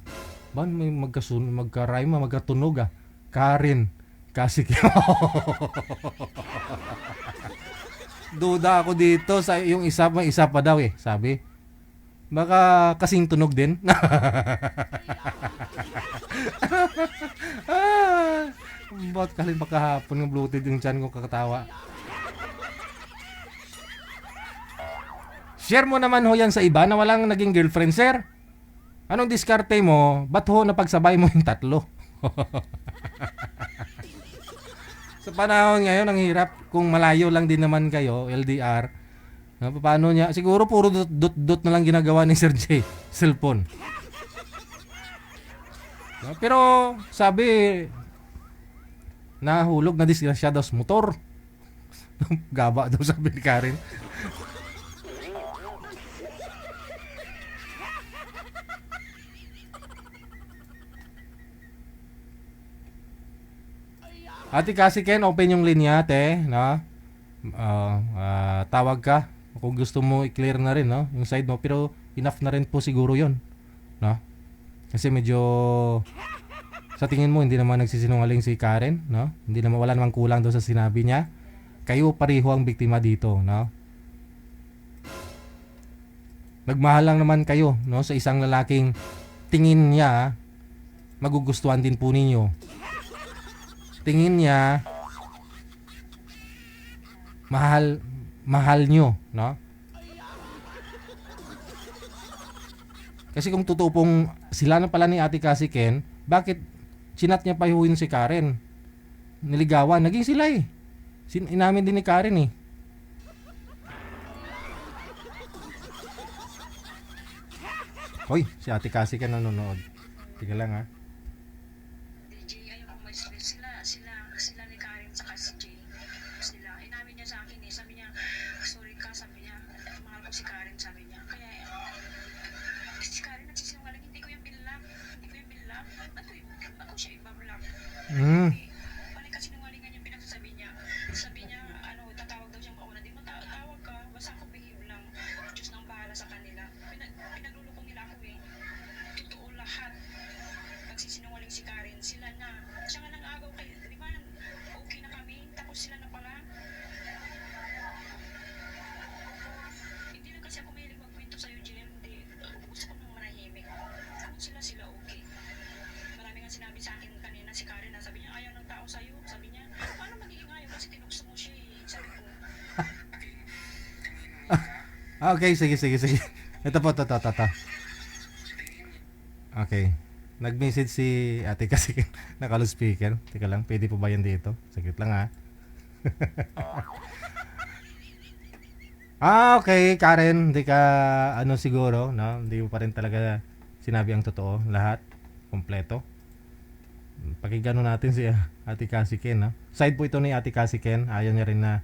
Ba, may magkarayma, magkatunog Karen, Cassie Ken. Duda ako dito sa yung isa, may isa pa daw sabi. Baka kasing tunog din. Ba't kalin makahapon ng bloated yung tiyan ko kakatawa. Share mo naman ho yan sa iba na walang naging girlfriend, sir. Anong diskarte mo? Ba't ho napagsabay mo yung tatlo? Sa panahon ngayon, ang hirap. Kung malayo lang din naman kayo, LDR, paano niya? Siguro puro dot na lang ginagawa ni Sir J. Cellphone. Pero sabi, nahulog na disgrasya daw sa motor. Gaba daw sabi ni Karen. Ate Cassie Ken, open yung linya, te, no? Tawag ka kung gusto mo i-clear na rin, no? Yung side mo, pero enough na rin po siguro 'yon, no? Kasi medyo sa tingin mo hindi naman nagsisinungaling si Karen, no? Hindi naman, wala namang kulang doon sa sinabi niya. Kayo pareho ang biktima dito, no? Nagmahal lang naman kayo, no, sa isang lalaking tingin niya magugustuhan din po ninyo. Tingin niya mahal nyo, no? Kasi kung totoo pong sila na pala ni Ate Cassie Ken, bakit sinat niya payuhin si Karen? Niligawan, naging sila eh. Inamin din ni Karen eh. Hoy, si Ate Cassie Ken nanonood. Tiga lang ha. Sila ni Karen saka si Jay. Sila, inamin niya sa akin eh. Sabi niya, sorry ka, sabi niya, mahal ko si Karen, sabi niya. Kaya, si Karen nagsisinungaling, hindi ko yung binlock. Ako siya ibablock. Balik kasi sinungalingan yung pinagsasabi niya. Sabi niya, tatawag daw siyang mauna. Di mo tawag ka, basta ako behave lang. Diyos nang bahala sa kanila. Pinaglulukong nila ako eh. Totoo lahat. Nagsisinungaling si Karen, sila na. Siya nga nang agaw kay, di ba, okay na kami, tapos sila na pala. Hindi lang kasi ako mahilig magkwento sa'yo, Jem. Hindi, gusto ko nang manahimik. Kung sila okay. Marami nga sinabi sa akin kanina si Karen na sabi niya, ayaw ng tao sa'yo. Sabi niya, paano magiging ayaw kasi tinukso mo siya eh. Sabi ko. Okay, sige. Ito po, to. Okay. Nag-message si Ate kasi naka-loud speaker. Teka lang, pwede po ba yan dito? Saglit lang ha. Okay, Karen, hindi ka siguro, no? Hindi mo pa rin talaga sinabi ang totoo, lahat, kompleto. Pakinggan natin si Ate Cassie Ken, no? Side po ito ni Ate Cassie Ken. Ayaw niya rin na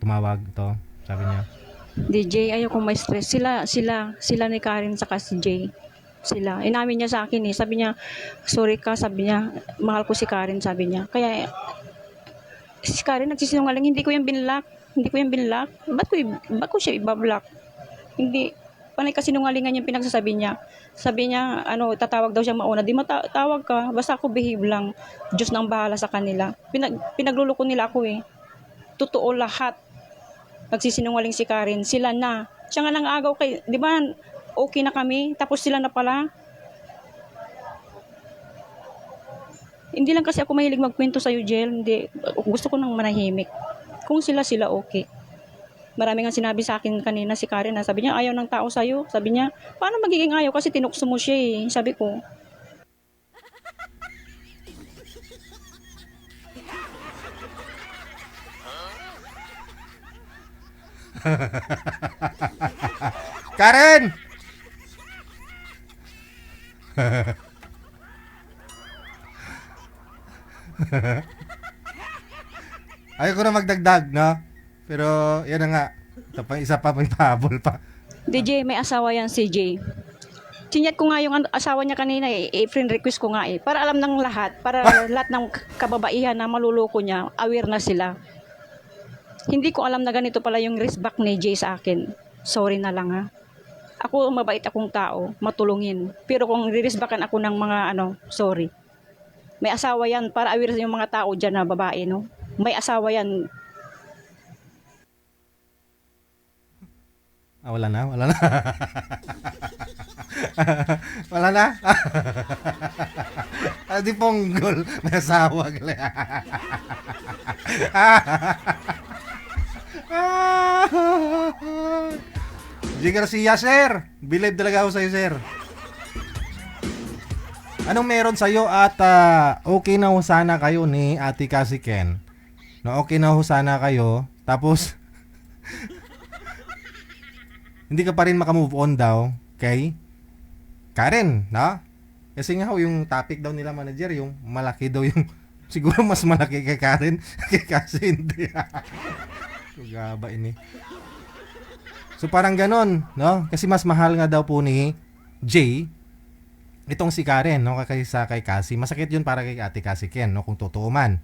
tumawag ito, sabi niya. DJ, ayaw kong may stress. Sila ni Karen saka si Jay. Sila. Inamin niya sa akin eh. Sabi niya, sorry ka, sabi niya, mahal ko si Karen, sabi niya. Kaya, si Karen nagsisinungaling, hindi ko yung binlock. Ba't ko siya ibablock? Hindi. Panay kasi nungalingan yung pinagsasabi niya. Sabi niya, tatawag daw siyang mauna. Di mo tawag ka, basta ako behave lang. Diyos nang bahala sa kanila. Pinagluloko nila ako eh. Totoo lahat. Nagsisinungaling si Karen, sila na. Siya nga nang agaw kay, di ba, okay na kami, tapos sila na pala. Hindi lang kasi ako mahilig magkwento sa'yo, Jel. Hindi, gusto ko nang manahimik. Kung sila okay. Marami nga sinabi sa akin kanina si Karen na sabi niya ayaw ng tao sa'yo. Sabi niya, paano magiging ayaw kasi tinukso mo siya eh. Sabi ko, Karen! Ayaw ko na magdagdag, no? Pero, yan na nga. Ito pa, isa pa, may pahabol pa. DJ, may asawa yan si Jay. Chinyat ko nga yung asawa niya kanina friend request ko nga para alam ng lahat, para lahat ng kababaihan na maluloko niya, aware na sila. Hindi ko alam na ganito pala yung respect ni Jay sa akin. Sorry na lang ha. Ako, mabait akong tao, matulungin. Pero kung ririsbakan ako ng mga sorry. May asawa yan, para aware yung mga tao dyan na babae, no? May asawa yan. Wala na. Wala na. Di ponggol. May asawa. G. Garcia, sir. Believe talaga ako sa'yo, sir. Anong meron sa'yo at okay na ho sana kayo ni Ate Cassie Ken? No, okay na ho sana kayo. Tapos, hindi ka pa rin makamove on daw kay Karen, no? Kasi nga ho, yung topic daw nila manager, yung malaki daw yung, siguro mas malaki kay Karen, kay Cassie hindi. Gaba ini. So parang ganon, no? Kasi mas mahal nga daw po ni Jay itong si Karen, no? Kaysa kay Cassie. Masakit yun para kay Ate Cassie Ken, no? Kung totoo man,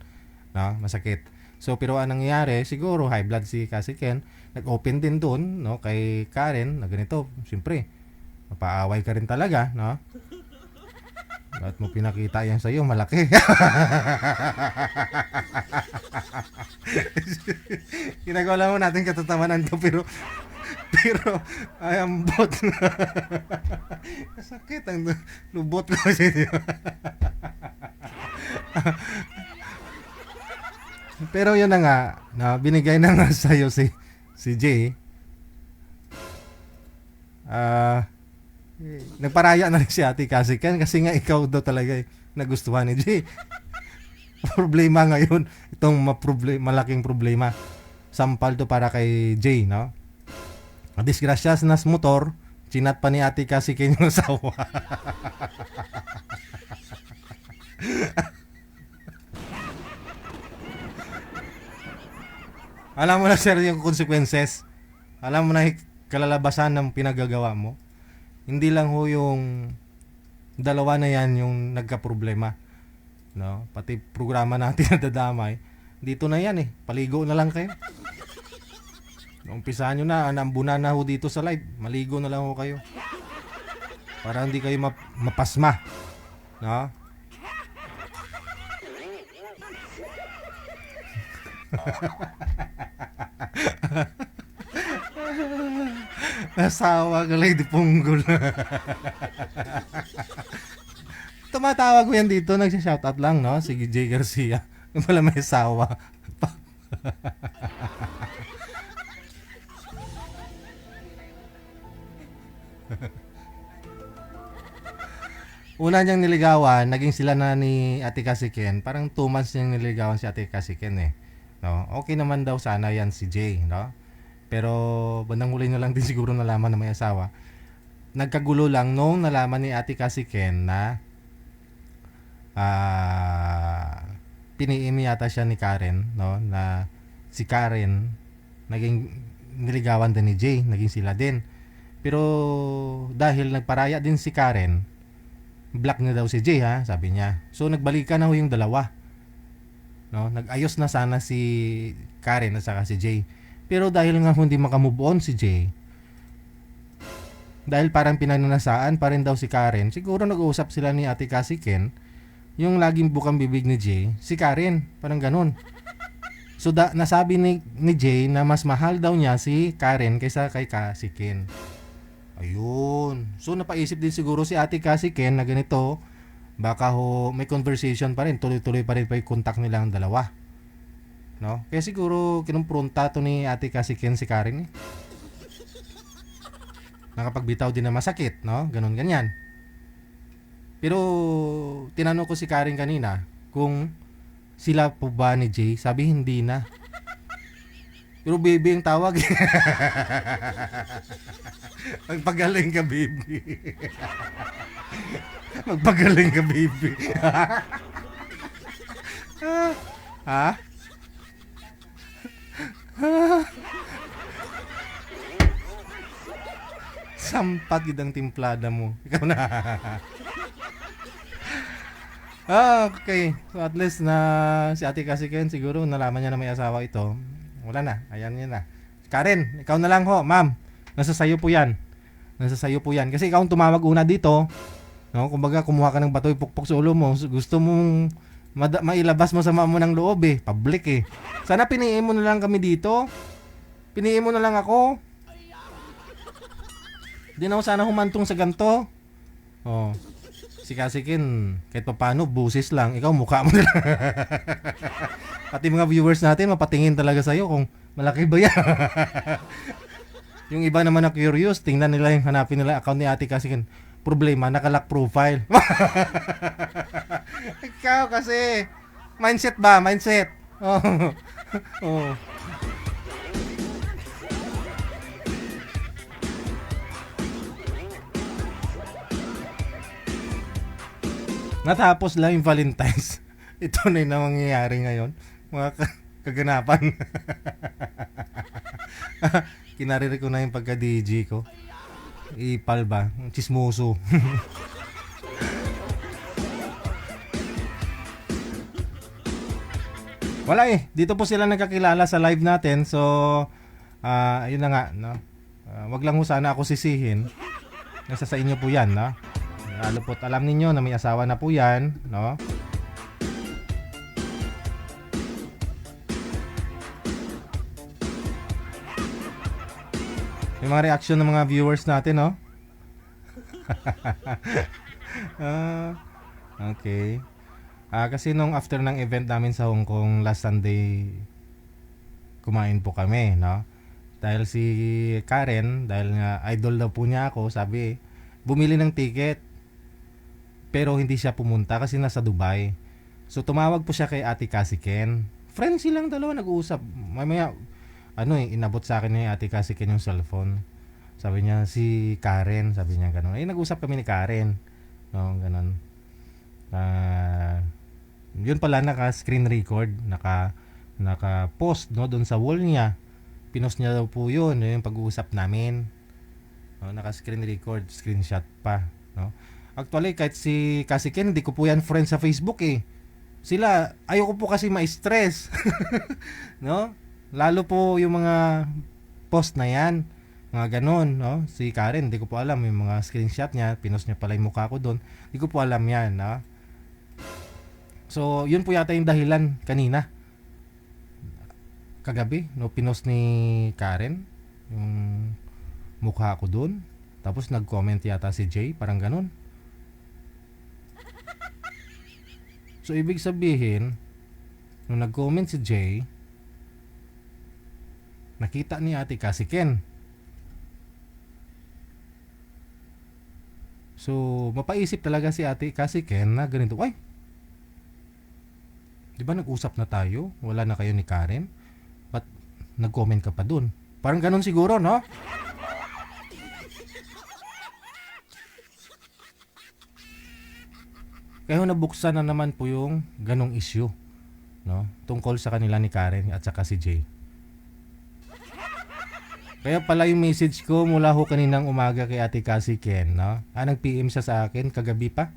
no? Masakit. So pero anong nangyayari, siguro high blood si Cassie Ken, nag-open din doon, no? Kay Karen, na ganito, siyempre, mapaaway ka rin talaga, no? At mo pinakita yan sa'yo, malaki. Ginagawa mo natin katatawanan to, pero ay ambot. Sakit ang lubot ko kasi. Pero yun na nga, na binigay na nga sa'yo si Jay. Nagparaya na rin si Ate Cassie Ken kasi nga ikaw daw talaga nagustuhan ni Jay. Problema ngayon, itong malaking problema. Sampal to para kay Jay, no? Disgrasyas nas motor, chinat pa ni Ate Cassie Ken yung asawa. Alam mo na sir yung consequences. Alam mo na kalalabasan ng pinagagawa mo. Hindi lang ho yung dalawa na yan yung nagka-problema. No? Pati programa natin nadadamay. Dito na yan eh. Paligo na lang kayo. Umpisahan nyo na. Anambunan na ho dito sa live. Maligo na lang ho kayo. Para hindi kayo mapasma. No? Asawa ka lang, di punggol. Tumatawag ko yan dito, nagsishoutout lang, no? Si J. Garcia. Yung pala may asawa. Una niyang niligawan, naging sila na ni Ate Cassie Ken. Parang 2 months niyang niligawan si Ate Cassie Ken eh. No? Okay naman daw sana yan si Jay, no? Pero bandang huli na lang din siguro nalaman na may asawa. Nagkagulo lang nung nalaman ni Ate Cassie Ken na piniim yata siya ni Karen, no? Na si Karen naging niligawan din ni Jay, naging sila din. Pero dahil nagparaya din si Karen, black na daw si Jay, ha, sabi niya. So nagbalikan na ho yung dalawa. No, nag-ayos na sana si Karen at saka si Jay. Pero dahil nga hindi makamove on si Jay, dahil parang pinananasaan pa rin daw si Karen, siguro nag-uusap sila ni Ate Cassie Ken, yung laging bukang bibig ni Jay, si Karen, parang ganun. So nasabi ni Jay na mas mahal daw niya si Karen kaysa kay Cassie Ken. Ayun. So napaisip din siguro si Ate Cassie Ken na ganito, baka ho may conversation pa rin, tuloy-tuloy pa rin pa yung contact nilang dalawa. no? Kaya siguro kinumpronta to ni Ate Kasiken si Karen eh. Nakapagbitaw din na masakit, no? Ganun ganyan. Pero tinanong ko si Karen kanina kung sila po ba ni Jay, sabi hindi na. Pero baby ang tawag. Magpagaling ka, baby. Magpagaling ka, baby. Ha? Sampat gid ang timplada mo. Ikaw na. Okay. So at least na si Ate Kasiken siguro nalaman niya na may asawa ito. Wala na. Ayan niya na. Karen, ikaw na lang ho, ma'am. Nasa sayo po yan. Nasa sayo po yan. Kasi ikaw ang tumawag una dito. No? Kumbaga, kumuha ka ng bato, ipukpok sa ulo mo. Gusto mong mailabas mo sa mo ng loob eh. Public eh. Sana piniin mo na lang kami dito. Piniin mo na lang ako. Di na ako sana humantong sa ganto. Oh. Si Kasikin, kahit pa paano, busis lang. Ikaw, mukha mo na lang. Pati mga viewers natin, mapatingin talaga sa'yo kung malaki ba yan. Yung iba naman na curious, tingnan nila yung hanapin nila account ni Ate Kasikin. Problema, nakalock profile. Ikaw kasi, mindset ba? Mindset. Oh. Oh. Natapos lang yung Valentine's. Ito na yung nangyayari ngayon. Mga kaganapan. Kinariri ko na yung pagka-DJ ko. Ipal ba? Chismoso. Wala eh. Dito po sila nagkakilala sa live natin. So, ayun na nga. No? Wag lang ho sana ako sisihin. Nasa sa inyo po yan. No? Lalo po't alam ninyo na may asawa na po yan, no? May mga reaction ng mga viewers natin, no? Okay. Kasi nung after ng event namin sa Hong Kong last Sunday, kumain po kami, no? Dahil si Karen, dahil nga idol daw po niya ako, sabi, bumili ng ticket. Pero hindi siya pumunta kasi nasa Dubai. So tumawag po siya kay Ate Kasiken. Friends silang dalawa nag-uusap. Mamaya inabot sa akin ni Ate Kasiken yung cellphone. Sabi niya si Karen, sabi niya gano'n. Nag-usap kami ni Karen. No, gano'n. Yun pala naka-screen record, naka-post no doon sa wall niya. Pinost niya daw po yun, yung pag-uusap namin. No, naka-screen record, screenshot pa, no. Actually, kahit si Kasiken, hindi ko po yan friend sa Facebook eh. Sila, ayoko po kasi ma-stress. No? Lalo po yung mga post na yan. Mga ganon, no? Si Karen, hindi ko po alam. Yung mga screenshot niya, pinost niya pala yung mukha ko doon. Hindi ko po alam yan, no? So, yun po yata yung dahilan kanina. Kagabi, no? Pinost ni Karen yung mukha ko doon. Tapos nag-comment yata si Jay, parang ganon. So, ibig sabihin, nung nag-comment si Jay, nakita ni Ate Kasiken. So, mapaisip talaga si Ate Kasiken na ganito, ay, di ba nag-usap na tayo? Wala na kayo ni Karen? Ba't nag-comment ka pa dun? Parang ganun siguro, no? Kaya nabuksan na naman po yung ganong issue, no? Tungkol sa kanila ni Karen at saka si Jay. Kaya pala yung message ko mula ho kaninang umaga kay Ate Kasiken, no? Nag-PM siya sa akin kagabi pa.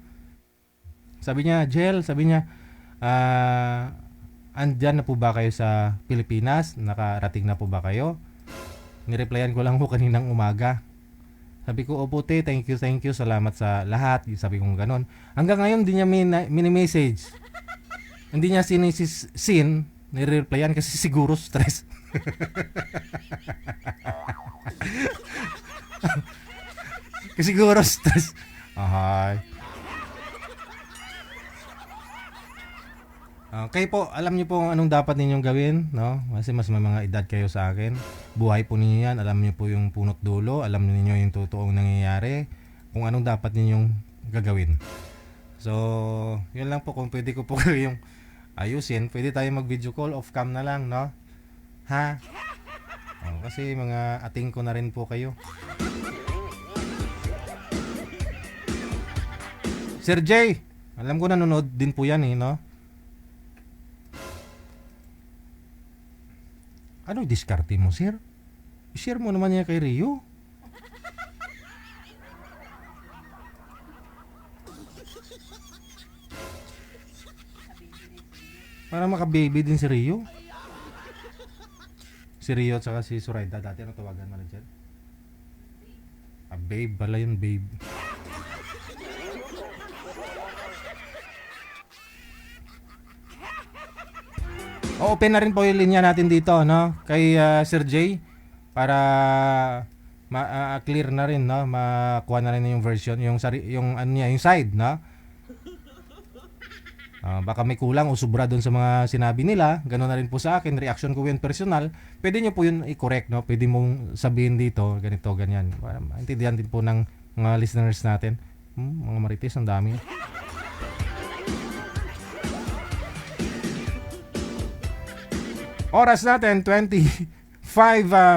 Sabi niya, Jel, andyan na po ba kayo sa Pilipinas? Nakarating na po ba kayo? Nireplyan ko lang ho kaninang umaga. Sabi ko, opo te, thank you, salamat sa lahat. Sabi ko ganon. Hanggang ngayon, hindi niya mini-message. Hindi niya sin, nire-replyan kasi siguro stress. Kasi siguro stress. Ahay. Kayo po, alam niyo po anong dapat ninyong gawin, no? Kasi mas may mga edad kayo sa akin. Buhay po ninyo yan, alam niyo po yung punot dulo, alam niyo yung totoong nangyayari, kung anong dapat ninyong gagawin. So, yun lang po, kung pwede ko po kayong ayusin, pwede tayo mag-video call, off cam na lang, no? Ha? Kasi mga ating ko na rin po kayo. Sir Jay, alam ko nanonood din po yan no? Ano diskarte mo, sir? I-share mo naman niya kay Rio. Para maka-baby din si Rio. Si Rio at saka si Suraida. Dati ano tawagan mo na dyan? Babe. Pala yun, babe. Open na rin po yung linya natin dito, no? Kay Sir J. Para clear na rin, no? Makuha na rin yung version, yung ano niya, yung side, no? Baka may kulang o sobra doon sa mga sinabi nila. Ganoon na rin po sa akin. Reaction ko yun personal. Pwede nyo po yun i-correct, no? Pwede mong sabihin dito, ganito, ganyan. Para maintindihan din po ng mga listeners natin. Mga marites, ang dami. Oras natin, 25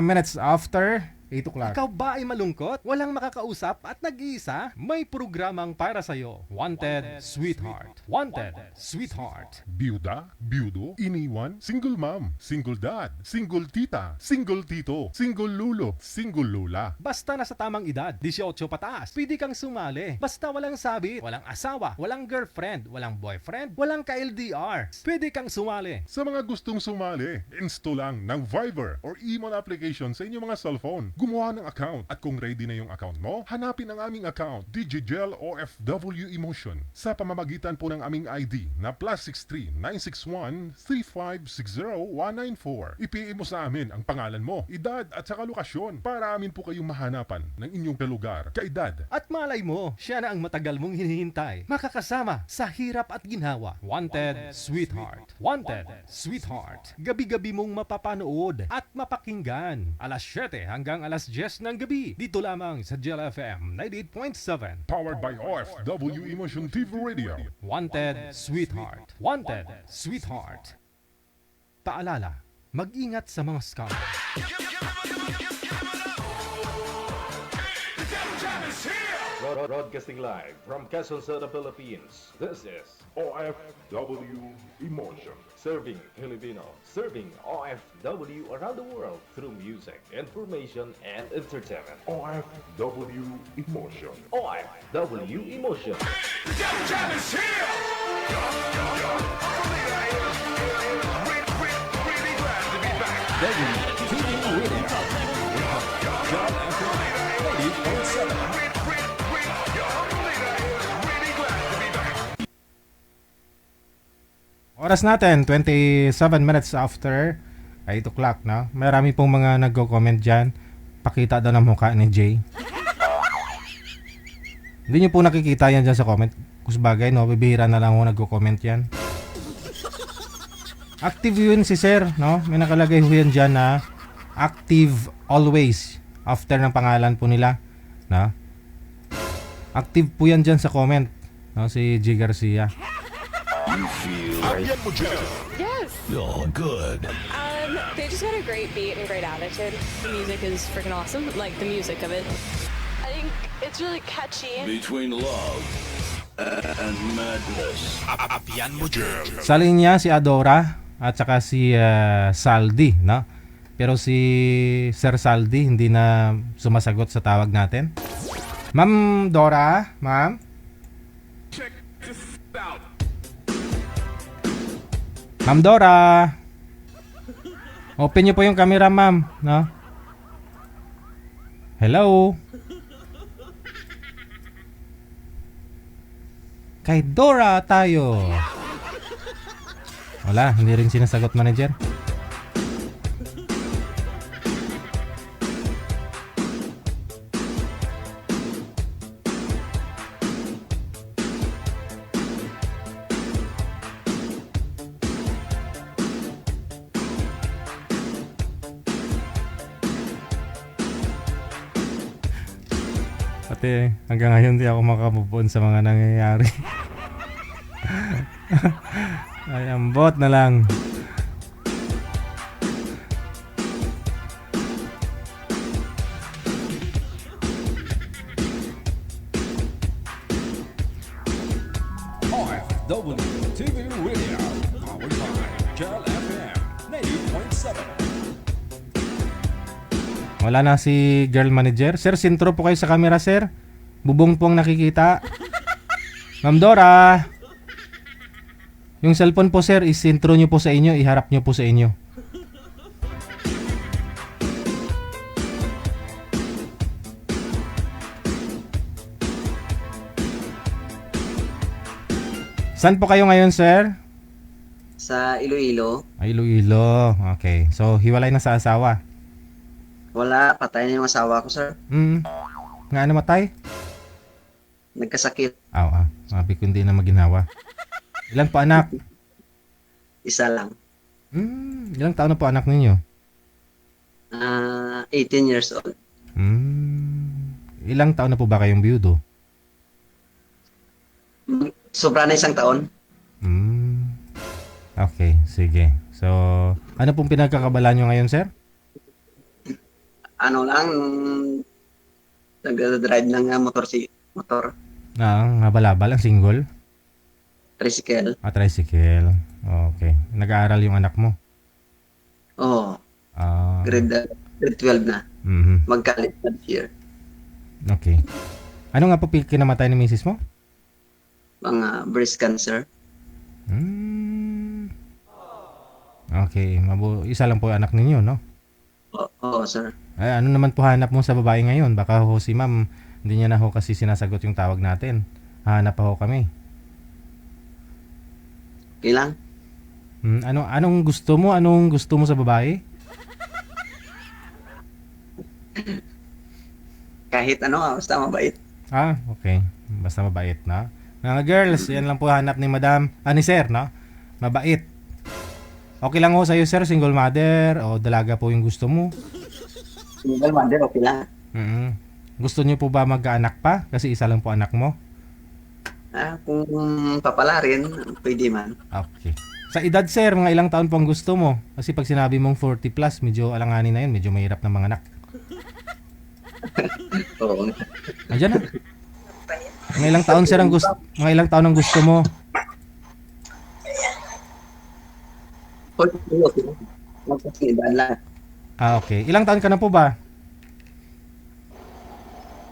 minutes after 8 o'clock. Ikaw ba ay malungkot? Walang makakausap at nag-iisa? May programang para sa'yo. Wanted Sweetheart. Wanted Sweetheart. Byuda, byudo, iniwan, single mom, single dad, single tita, single tito, single lulo, single lula. Basta nasa tamang edad, 18 pataas, pwede kang sumali. Basta walang sabit, walang asawa, walang girlfriend, walang boyfriend, walang ka-LDR. Pwede kang sumali. Sa mga gustong sumali, install lang ng Viber or Emon application sa inyong mga cellphone. Gumawa ng account at kung ready na yung account mo, hanapin ang aming account, DigiGel OFW Emotion, sa pamamagitan po ng aming ID na +63 961 3560 194. I-PM mo sa amin ang pangalan mo, edad at saka lokasyon para amin po kayong mahanapan ng inyong kalugar, kaedad. At malay mo, siya na ang matagal mong hinihintay. Makakasama sa hirap at ginhawa. Wanted Sweetheart. Wanted Sweetheart. Gabi-gabi mong mapapanood at mapakinggan. Alas 7 hanggang alas 10 ng gabi. Dito lamang sa Gel FM 98.7. Powered by OFW Emotion TV Radio. Wanted Sweetheart. Wanted Sweetheart. Paalala, mag-ingat sa mga scam. Broadcasting live from Quezon City, Philippines. This is OFW Emotion. Serving Filipino, serving OFW around the world through music, information, and entertainment. OFW Emotion. OFW Emotion. Jam is here! Really glad to be back. Oras natin, 27 minutes after 8 o'clock, no? Marami pong mga nagko-comment dyan. Pakita daw ng mukha ni Jay. Hindi nyo po nakikita yan dyan sa comment. Kusbagay, no? Bibihira na lang ako nagko-comment yan. Active yun si Sir, no? May nakalagay ho yan dyan na active always after ng pangalan po nila, no? Active po yan dyan sa comment, no? Si G. Garcia. Apian mo dyan. Yes. Oh, good. They just got a great beat and great attitude. The music is freaking awesome. Like the music of it. I think it's really catchy. Between love and madness. Apian mo dyan. Sa linya si Adora at saka si Saldi, no? Pero si Sir Saldi hindi na sumasagot sa tawag natin. Ma'am Dora, ma'am? Check this out. Ma'am Dora. Open niyo po yung camera, ma'am, no? Hello. Kay Dora tayo. Wala, hindi rin sinasagot manager. Te, hanggang ngayon di ako makamove on sa mga nangyayari. Ay, ambot na lang. OFW TV Radio, powered by Jel FM 90.7. Wala na si girl manager. Sir, sintro po kayo sa camera, sir. Bubong po ang nakikita. Ma'am Dora. Yung cellphone po, sir, isintro nyo po sa inyo. Iharap nyo po sa inyo. Saan po kayo ngayon, sir? Sa Iloilo. Ay, Iloilo. Okay. So, hiwalay na sa asawa. Wala, patay na yung asawa ko, sir. Nga namatay? Nagkasakit. Sabi ko hindi na maginawa. Ilan po anak? Isa lang. Ilang taon na po anak ninyo? 18 years old. Ilang taon na po ba kayong biyudo? Sobra na 1 taon. Okay, sige. So, ano pong pinagkakabalan nyo ngayon, sir? Ano lang, nag-drive ng motor. Nabalabal, ang single? Tricycle. Tricycle. Okay. Nag-aaral yung anak mo? Oo. Grade 12 na. Mag-college na this year. Okay. Ano nga po kinamatay ni misis mo? Mga breast cancer. Okay. Isa lang po anak ninyo, no? Oo, sir. Ay, ano naman po hanap mo sa babae ngayon? Baka ho si ma'am, hindi niya na ho kasi sinasagot yung tawag natin. Hanap pa ho kami. Okay lang. Anong gusto mo? Anong gusto mo sa babae? Kahit ano, basta mabait. Okay. Basta mabait, na. Mga girls, yan lang po hanap ni madam. Ni sir, no? Mabait. Okay lang ho sa'yo, sir, single mother o dalaga po yung gusto mo? Single mother, okay lang. Gusto niyo po ba mag-anak pa? Kasi isa lang po anak mo? Kung papala rin, pwede man. Okay. Sa edad, sir, mga ilang taon po ang gusto mo? Kasi pag sinabi mong 40 plus, medyo alanganin na yun. Medyo mahirap ng mga anak. Oo. Andiyan na. Mga ilang taon, sir, mga ilang taon ang gusto mo? 43, okay. Magkasidaan lang. Okay. Ilang taon ka na po ba?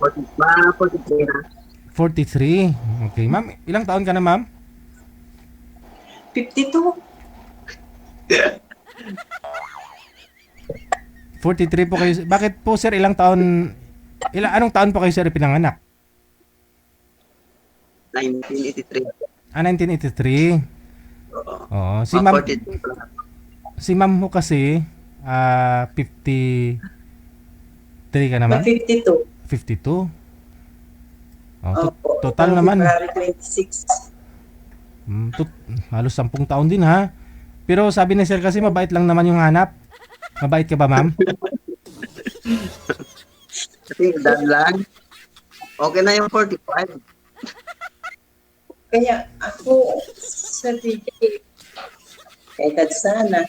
43 na. 43. Okay, ma'am. Ilang taon ka na, ma'am? 52. 43 po kayo. Bakit po, sir, ilang taon... Anong taon po kayo, sir, pinanganak? 1983. 1983. Oo. Si ma'am... 42 pa lang. Si ma'am mo kasi, 53 ka naman? 52. 52? Total naman. February 26. Halos 10 taon din, ha? Pero sabi ni sir kasi mabait lang naman yung hanap. Mabait ka ba, ma'am? Kasi dahil lang, okay na yung 45. Kaya ako sa DJ, kahit sana.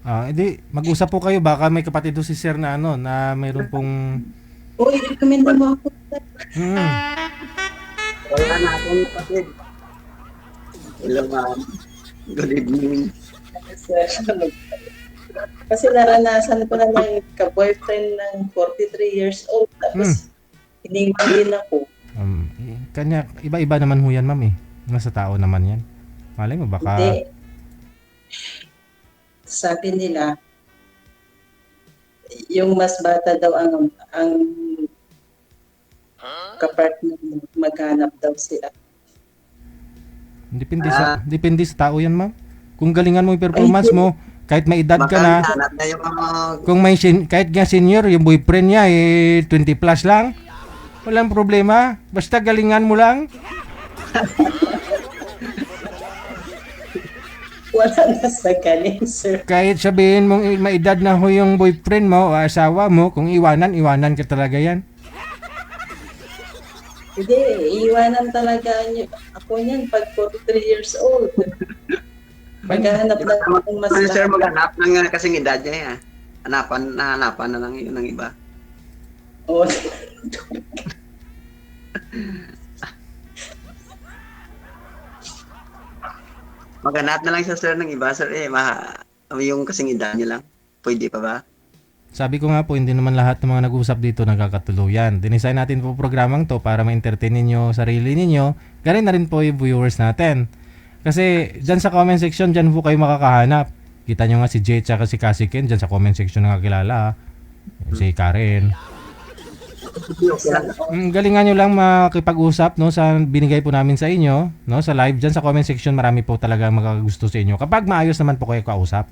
Hindi, mag-usap po kayo. Baka may kapatid do si sir na na mayroon pong... i-recommend mo ako. Wala na akong kapatid. Hello, ma'am. Good evening. Kasi naranasan ko na lang ka-boyfriend ng 43 years old. Tapos, iniwan din ako. Kanya, iba-iba naman ho yan, ma'am, eh. Nasa tao naman yan. Malay mo, baka... Hindi. Sabi nila, yung mas bata daw ang kapartner mo, maghanap daw sila. Depende sa tao yan, ma'am. Kung galingan mo yung performance mo, kahit may edad ka na, kung may kahit nga senior, yung boyfriend niya 20 plus lang, walang problema. Basta galingan mo lang. Wala na sa galing, sir. Kahit sabihin mong may edad na ho yung boyfriend mo o asawa mo, kung iwanan ka talaga yan. Hindi, iiwanan talaga niyo. Ako niyan pag 43 years old. Maghahanap na akong mas Ano sir, maghanap ng kasing edad niya. Hanapan na lang yun ng iba. Oh. Maghanap na lang siya sir ng iba sir yung kasing edad niya lang. Pwede pa ba? Sabi ko nga po, hindi naman lahat ng mga nag-uusap dito nagkakatuluyan. Dinesign natin po programang to para ma-entertain ninyo sarili ninyo. Ganun na rin po yung viewers natin. Kasi dyan sa comment section, dyan po kayo makakahanap. Kita nyo nga si Jay at si Cassie Ken dyan sa comment section nakakilala. Si Karen. Galingan nyo lang makipag-usap no, sa binigay po namin sa inyo. No, sa live dyan sa comment section, marami po talaga magkagusto sa inyo. Kapag maayos naman po kayo kausap.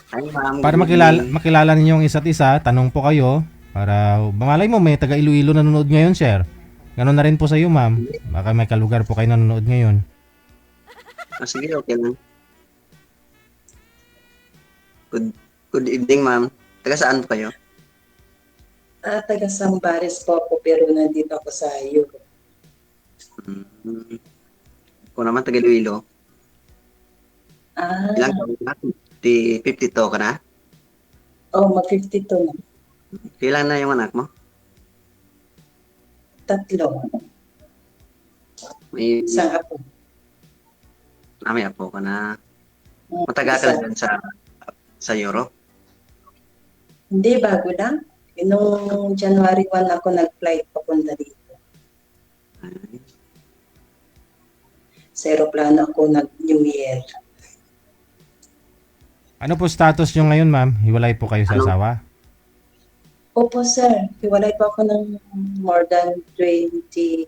Ay, ma'am, Para makilala ninyo ang isa't isa, tanong po kayo. Para malay mo may taga Iloilo nanonood ngayon, sir. Ganon na rin po sa iyo, ma'am. Baka may kalugar po kayo nanonood ngayon. Sige, okay lang. Good evening, ma'am. Taga saan po kayo? Taga Sambales po ako pero nandito ako sa Europe. Ako naman taga Iloilo. Ilang taon na? 52 ka na? Oh, mag-52 na. Kailan na yung anak mo? 3. May Isang apo. may apo ka na. Matagal ka na dyan sa Europe? Hindi, bago lang. Noong January 1 ako nag-flight papunta dito. Sa aeroplano ako nag-New Year. Ano po status nyo ngayon, ma'am? Hiwalay po kayo sa asawa? Opo, sir. Hiwalay pa ako ng more than 22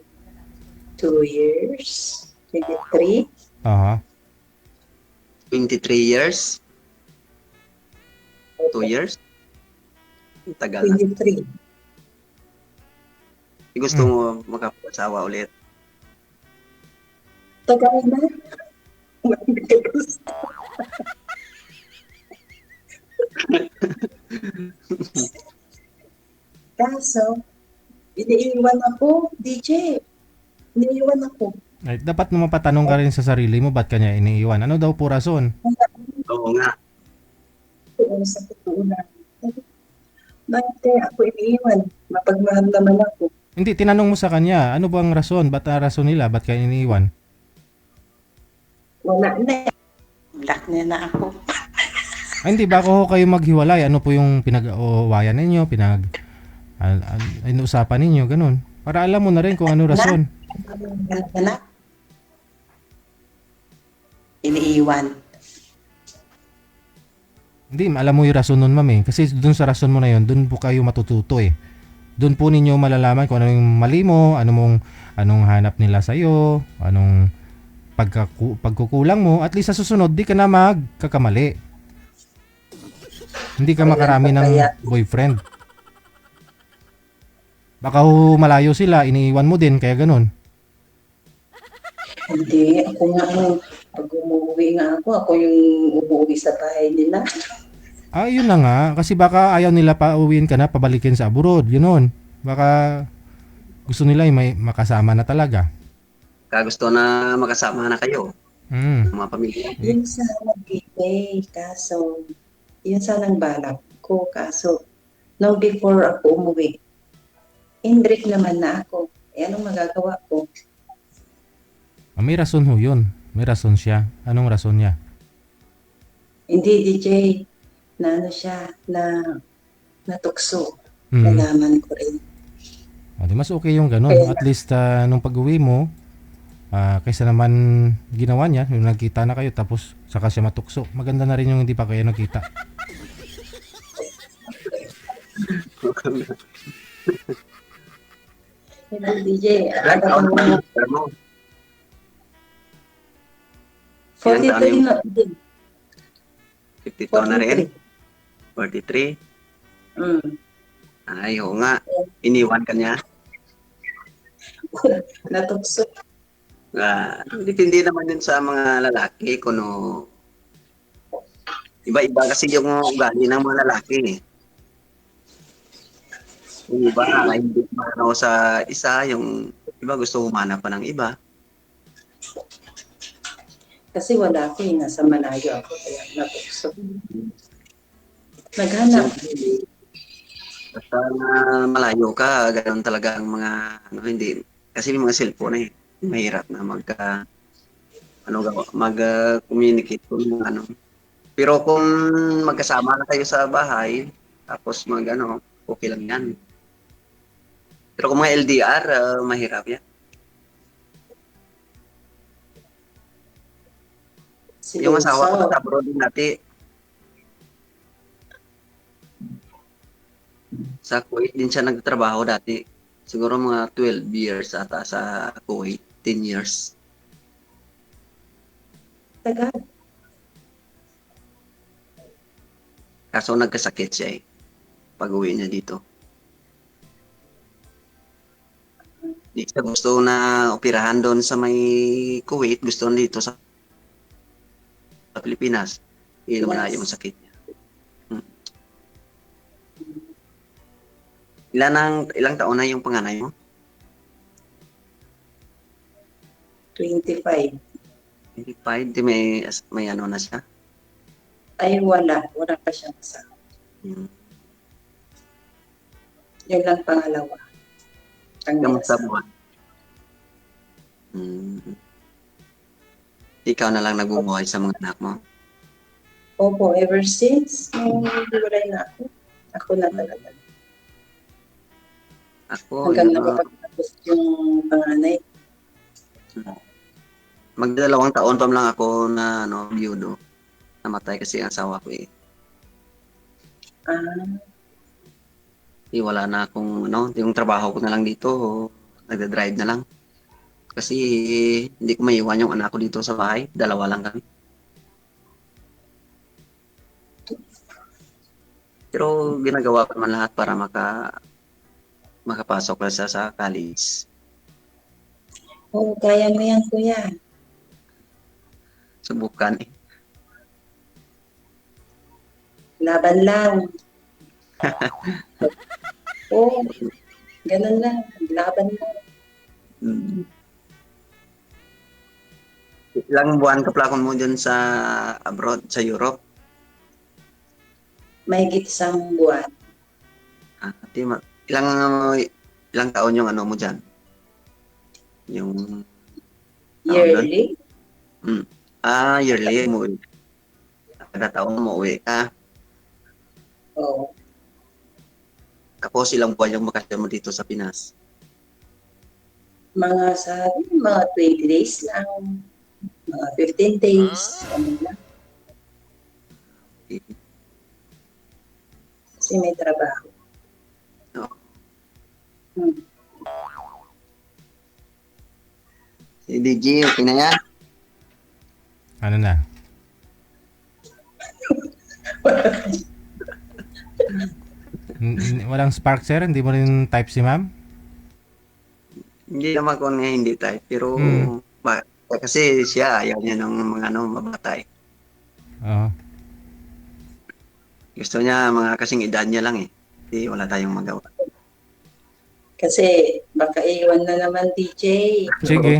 years. 23. 23 years? 2 years? Tagal na. 23. Gusto mo makapasawa ulit? Tagal na. Kaso, iniiwan ako, DJ. Iniiwan ako. Ay, dapat mo mapatanong ka rin sa sarili mo, ba't kanya iniiwan? Ano daw po rason? Oo nga. Oo, sa totoo na. Bakit ako iniiwan? Mapagmahal naman ako. Hindi, tinanong mo sa kanya, ano bang rason? Ba't rason nila? Ba't kanya iniiwan? Wala na. Black na ako. Ay, hindi, bako kayo maghiwalay? Ano po yung pinag-uwayan ninyo? Inuusapan ninyo? Ganun. Para alam mo na rin kung ano rason. Anak? Iniiwan. Hindi, alam mo yung rason nun, ma'am eh. Kasi dun sa rason mo na yun, dun po kayo matututo eh. Dun po ninyo malalaman kung ano yung mali mo, anong hanap nila sa'yo, anong pagkukulang mo. At least sa susunod, di ka na magkakamali. Hindi ka makarami ng boyfriend. Baka malayo sila, iniiwan mo din, kaya ganun. Hindi, ako nga pag umuwi nga ako yung umuwi sa bahay nila. Yun na nga. Kasi baka ayaw nila pa uwiin ka na, pabalikin sa abroad. Yun. Baka gusto nila may makasama na talaga. Gusto na makasama na kayo. Mga pamilya. Yun sana bibay, kaso yun sanang balak ko, kaso no before ako umuwi, in-break naman na ako. Anong magagawa ko? May rason ho yun. May rason siya. Anong rason niya? Hindi, DJ. Na ano siya, na natukso. Nalaman ko rin. Di mas okay yung ganun. At least nung pag-uwi mo, kaysa naman ginawa niya, yung nagkita na kayo tapos saka siya matukso. Maganda na rin yung hindi pa kayo nagkita. DJ, ano 43 na din. 52 na rin? 43? Ay, oo nga. Iniwan ka niya? Natukso. Depende naman yun sa mga lalaki kung iba-iba kasi yung ugali ng mga lalaki. Yung iba, hindi manaw sa isa, yung iba gusto humanap pa ng iba. Kasi wala ako nasa malayo ako, kaya natukso. Naghanap. Basta na malayo ka, ganoon talaga ang mga, hindi, kasi yung mga cellphone mahirap na mag-communicate kung Pero kung magkasama na kayo sa bahay, tapos okay lang yan. Pero kung mga LDR, mahirap yan. Yung asawa ko sa abroad din natin. Sa Kuwait din siya nagtatrabaho dati. Siguro mga 12 years ata sa Kuwait, 10 years. Tagal. Kaso nagkasakit siya pag-uwi niya dito. Di siya gusto na operahan doon sa may Kuwait, gusto dito sa Pilipinas. Iyon naman yung sakit niya. Ilang taon na yung panganay mo? 25. 25, di may na siya? Ay, wala pa siyang kasama. Yun lang pangalawa. Kamusta buwan? Ikaw na lang nagbubuhay sa mga anak mo? Opo, ever since nung hiwalay na ako na talaga. Ako, hanggang nakapagtapos yung panganay. Magdalawang taon pa lang ako na biyudo. Namatay kasi ang asawa ko Wala na akong yung trabaho ko na lang dito, nagda-drive na lang. Kasi hindi ko maiwan yung anak ko dito sa bahay, dalawa lang kami. Pero ginagawa ko naman lahat para makapasok na siya sa college. Oo, kaya mo yan, kuya. Subukan Laban lang. Oo, ganun lang. Laban lang. Ilang buwan ka plakon mo dyan sa abroad, sa Europe? Mahigit 1 buwan. Ilang taon yung mo dyan? Yung yearly? Yearly mo. Kada taon mo uwi ka. Oo. Tapos ilang buwan yung bakasyon mo dito sa Pinas? Mga 20 days lang. Mga 15 days. Ano lang. Kasi may trabaho. Si DJ, okay na yan? Ano na? Walang spark, sir? Hindi mo rin type si ma'am? Hindi naman ko nga hindi type. Pero kasi siya ayaw niya ng mga mabatay. Oo. Gusto niya mga kasing edad niya lang Hindi, wala tayong magawa. Kasi baka iwan na naman, DJ. Sige.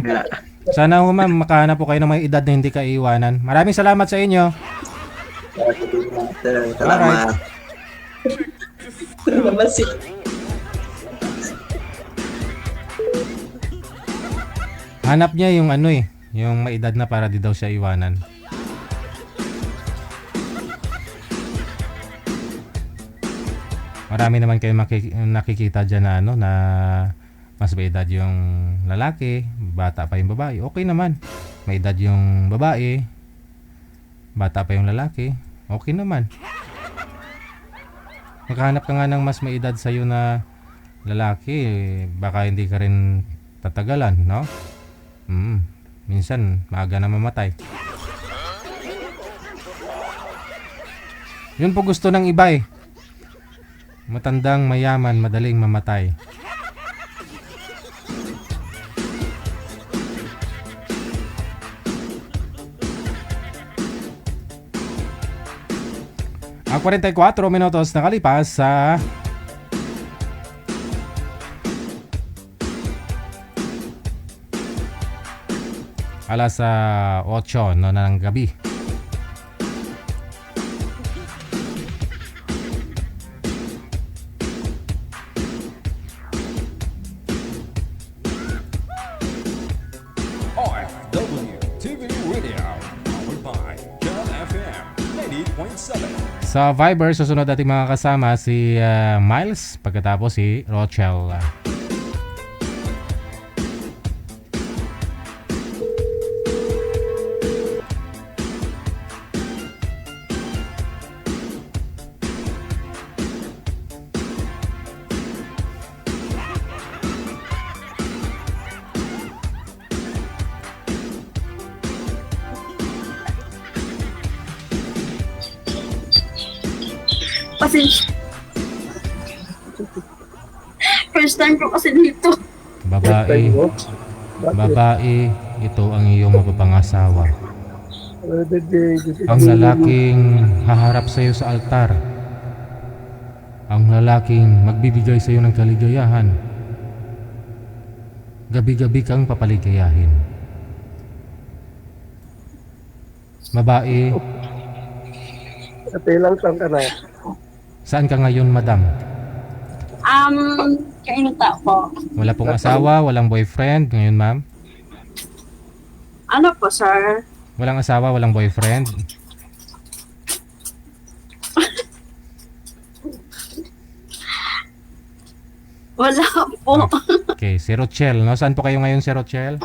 Sana ho ma'am, makahanap po kayo ng may edad na hindi ka iiwanan. Maraming salamat sa inyo. Salamat. Hanap niya yung yung may edad na para di daw siya iwanan. Marami naman kayo nakikita dyan na na mas may edad yung lalaki, bata pa yung babae. Okay naman. May edad yung babae, bata pa yung lalaki. Okay naman. Maghanap ka nga ng mas may edad sa'yo na lalaki, baka hindi ka rin tatagalan, no? Minsan, maaga na mamatay. Yun po gusto ng iba Matandang, mayaman, madaling mamatay. Ang 44 minutos nakalipas sa alas 8 no, na ng gabi. OFW TV Radio, powered by John FM 90.7. Sa Viber, susunod ating mga kasama si Miles, pagkatapos si Rochelle. Pasensya. First time ko kasi dito. Babae, ito ang iyong mapapangasawa. Ang lalaking haharap sa iyo sa altar. Ang lalaking magbibigay sa iyo ng kaligayahan. Gabi-gabi kang papaligayahin. Babae, ilang taon ka na? saan ka ngayon, madam? Kainta po. Wala pong asawa, walang boyfriend ngayon, ma'am? Ano po, sir? Walang asawa, walang boyfriend? Wala po. Okay, si Rochelle, no? Saan po kayo ngayon, si Rochelle?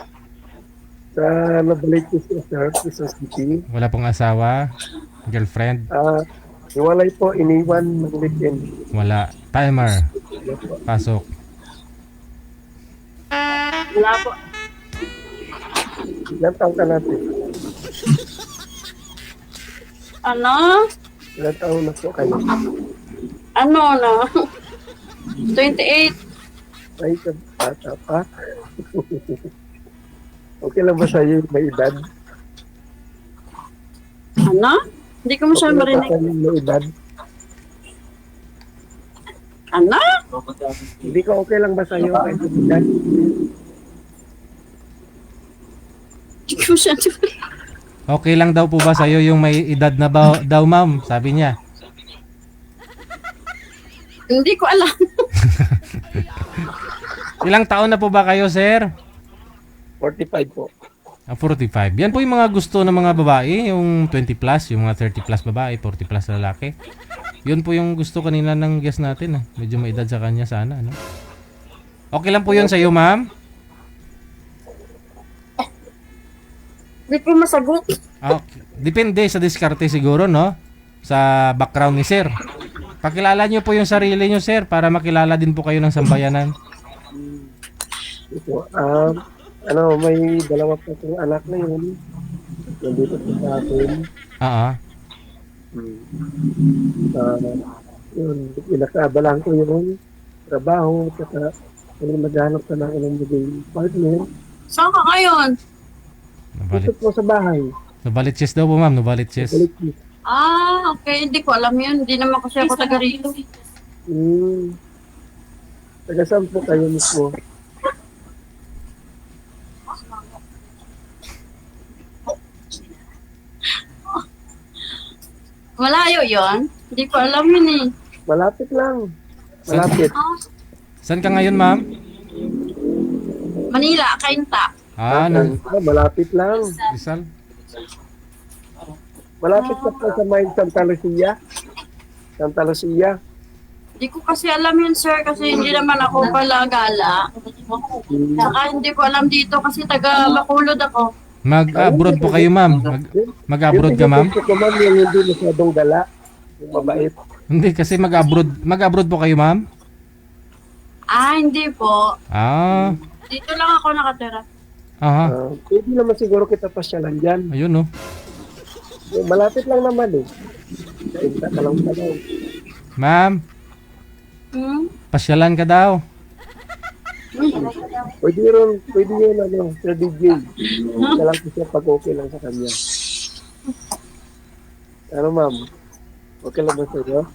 Sa Nabaliches, sir, Quezon City. Wala pong asawa, girlfriend? Iwalay po, iniwan ng weekend. Wala. Timer. Pasok. Wala po. Ilang taon ka natin? Ano? Ilang taon na po kayo? Ano na? 28. Ay, bata pa. Okay lang ba sa'yo may edad? Ano? Hindi ko masyadong marinig. May edad? Ano? Hindi ko okay lang ba sa'yo may edad? Hindi ko masyadong Okay lang daw po ba sa'yo yung may edad na daw, ma'am? Sabi niya. Hindi ko alam. Ilang taon na po ba kayo, sir? 45 po. 45. Yan po yung mga gusto ng mga babae, yung 20 plus, yung mga 30 plus babae, 40 plus lalaki. Yun po yung gusto kanina ng guest natin. Medyo may edad sa kanya sana. No? Okay lang po yun sa iyo, ma'am? Hindi ko masagot. Okay. Depende sa diskarte siguro, no? Sa background ni sir. Pakilala nyo po yung sarili nyo, sir, para makilala din po kayo ng sambayanan. Ito, may dalawa pa kong anak na yun. Nandito sa akin. Yun, pinakabalaan ko yung trabaho, saka kung maghanap ka ng ilang maging partner. Saan ka ngayon? Dito po sa bahay. Nabalitches daw po, ma'am. Nabalitches. Okay. Hindi ko alam yun. Hindi naman kasi ako taga rito. Taga saan po kayo mismo? Malayo yun? Hindi ko alam yun eh. Malapit lang. Malapit. Saan ka ngayon, ma'am? Manila, Kainta. Malapit lang. Rizal? Malapit ka po sa may Santa Lucia. Santa Lucia. Hindi ko kasi alam yun, sir, kasi hindi naman ako pala gala. Saka hindi ko alam dito kasi taga Bacolod ako. Mag-abroad po kayo, ma'am. Mag-abroad ka, ma'am? Yung ma'am yung hindi masyadong gala. Yung mabait. Hindi, kasi mag-abroad po kayo, ma'am? Hindi po. Dito lang ako nakatira. Pwede naman siguro kita pasyalan dyan. Ayun, no? Malapit lang naman eh. Kainta ka lang daw. Ma'am? Pasyalan ka daw. Pwede yun, Sir DJ. Kalang ko siya pag okay lang sa kanya. Ano, ma'am? Okay lang ba sa'yo?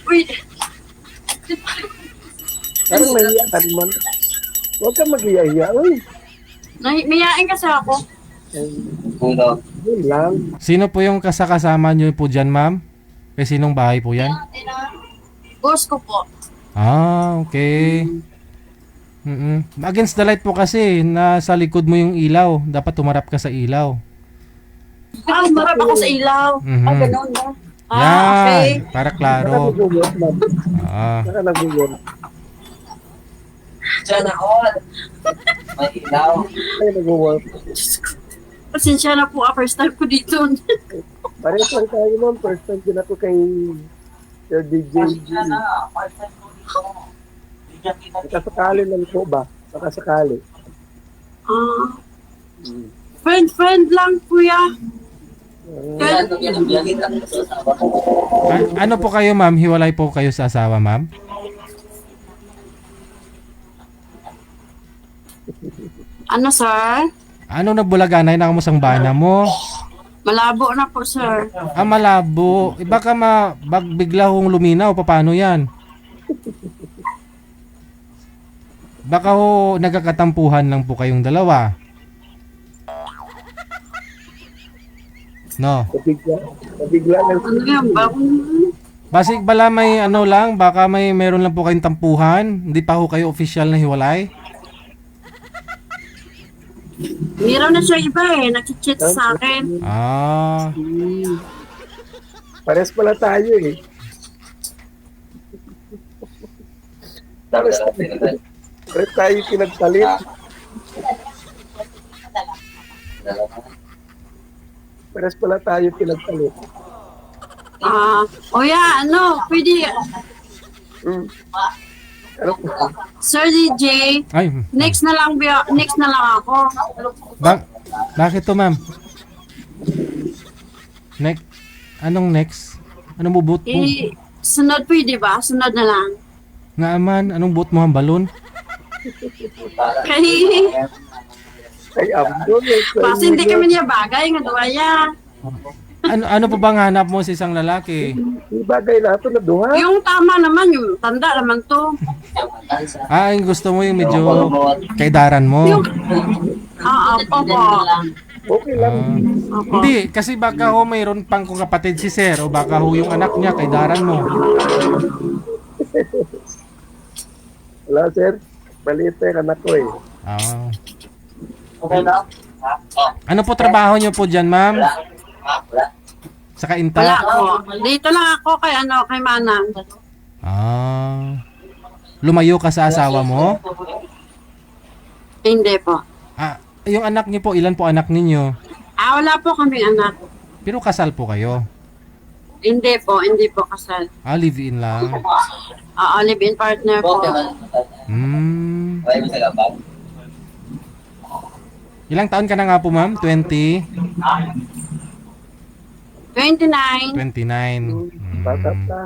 Wait. Parang mahiya ka naman. Huwag kang mag-iya-iya. Uy, Mayain kasi ako. yun lang. Sino po yung kasama nyo po dyan, ma'am? Sinong bahay po yan? Boss ko po. Ah, okay. Against the light po kasi, nasa likod mo yung ilaw. Dapat tumarap ka sa ilaw. Marap ako sa ilaw. Mhm. Ganun ba? Yan, Okay. para Saka klaro. nag-work, ma'am. Ah. Saka nag-work. Sana all. May ilaw. Saka nag-work. Pasensya na po, first time ko dito. Parehas lang tayo, ma'am. First time din ako kay Sir DJ. Nakasakali lang po ba? Nakasakali. Friend lang, kuya. Ano po kayo, ma'am? Hiwalay po kayo sa asawa, ma'am? Ano, sir? Ano nagbulaganay na kamusang bana mo? Malabo na po, sir. Ah, malabo. Baka bigla hong luminaw. Paano yan? Baka ho nagkakatampuhan lang po kayong dalawa. No. Nabigla lang. Ano yan? Basig bala may ano lang, baka meron lang po kayong tampuhan. Hindi pa ho kayo official na hiwalay. Meron na siya iba eh. Nakikit sa akin. Ah. Pares pala tayo eh. Pares tayo pinagpalit. Pares pala tayo pinagpalit. Ano, pwede. Ano po? Sir DJ, Ay. next na lang ako. Bakit to, ma'am? Next. Anong next? Anong bubut mo? Sunod pwede ba? Sunod na lang. Nga man, anong buot mo ang balon? Ay, Abdul. Kasi hindi kami niya bagay, nga duwaya. Ano pa bang hanap mo sa isang lalaki? Bagay na ito na duha. Yung tama naman, yung tanda naman to. Ah, yung gusto mo yung medyo kaidaran mo. Opo. Okay lang. Hindi, kasi baka ho mayroon pang kung kapatid si Sir o baka ho yung anak niya kaidaran mo. Wala, sir. Maliit na yung anak ko eh. Ah. Okay na? Ano po trabaho niyo po dyan, ma'am? Sa Kainta? Wala ako. Dito lang ako kay Manang. Ah. Lumayo ka sa asawa mo? Hindi po. Ah, yung anak niyo po, ilan po anak ninyo? Wala po kaming anak. Pero kasal po kayo? Hindi po kasal. Ah, live-in lang. Live-in partner po. Ilang taon ka na nga po, ma'am? 20? 29. 29. Bata pa.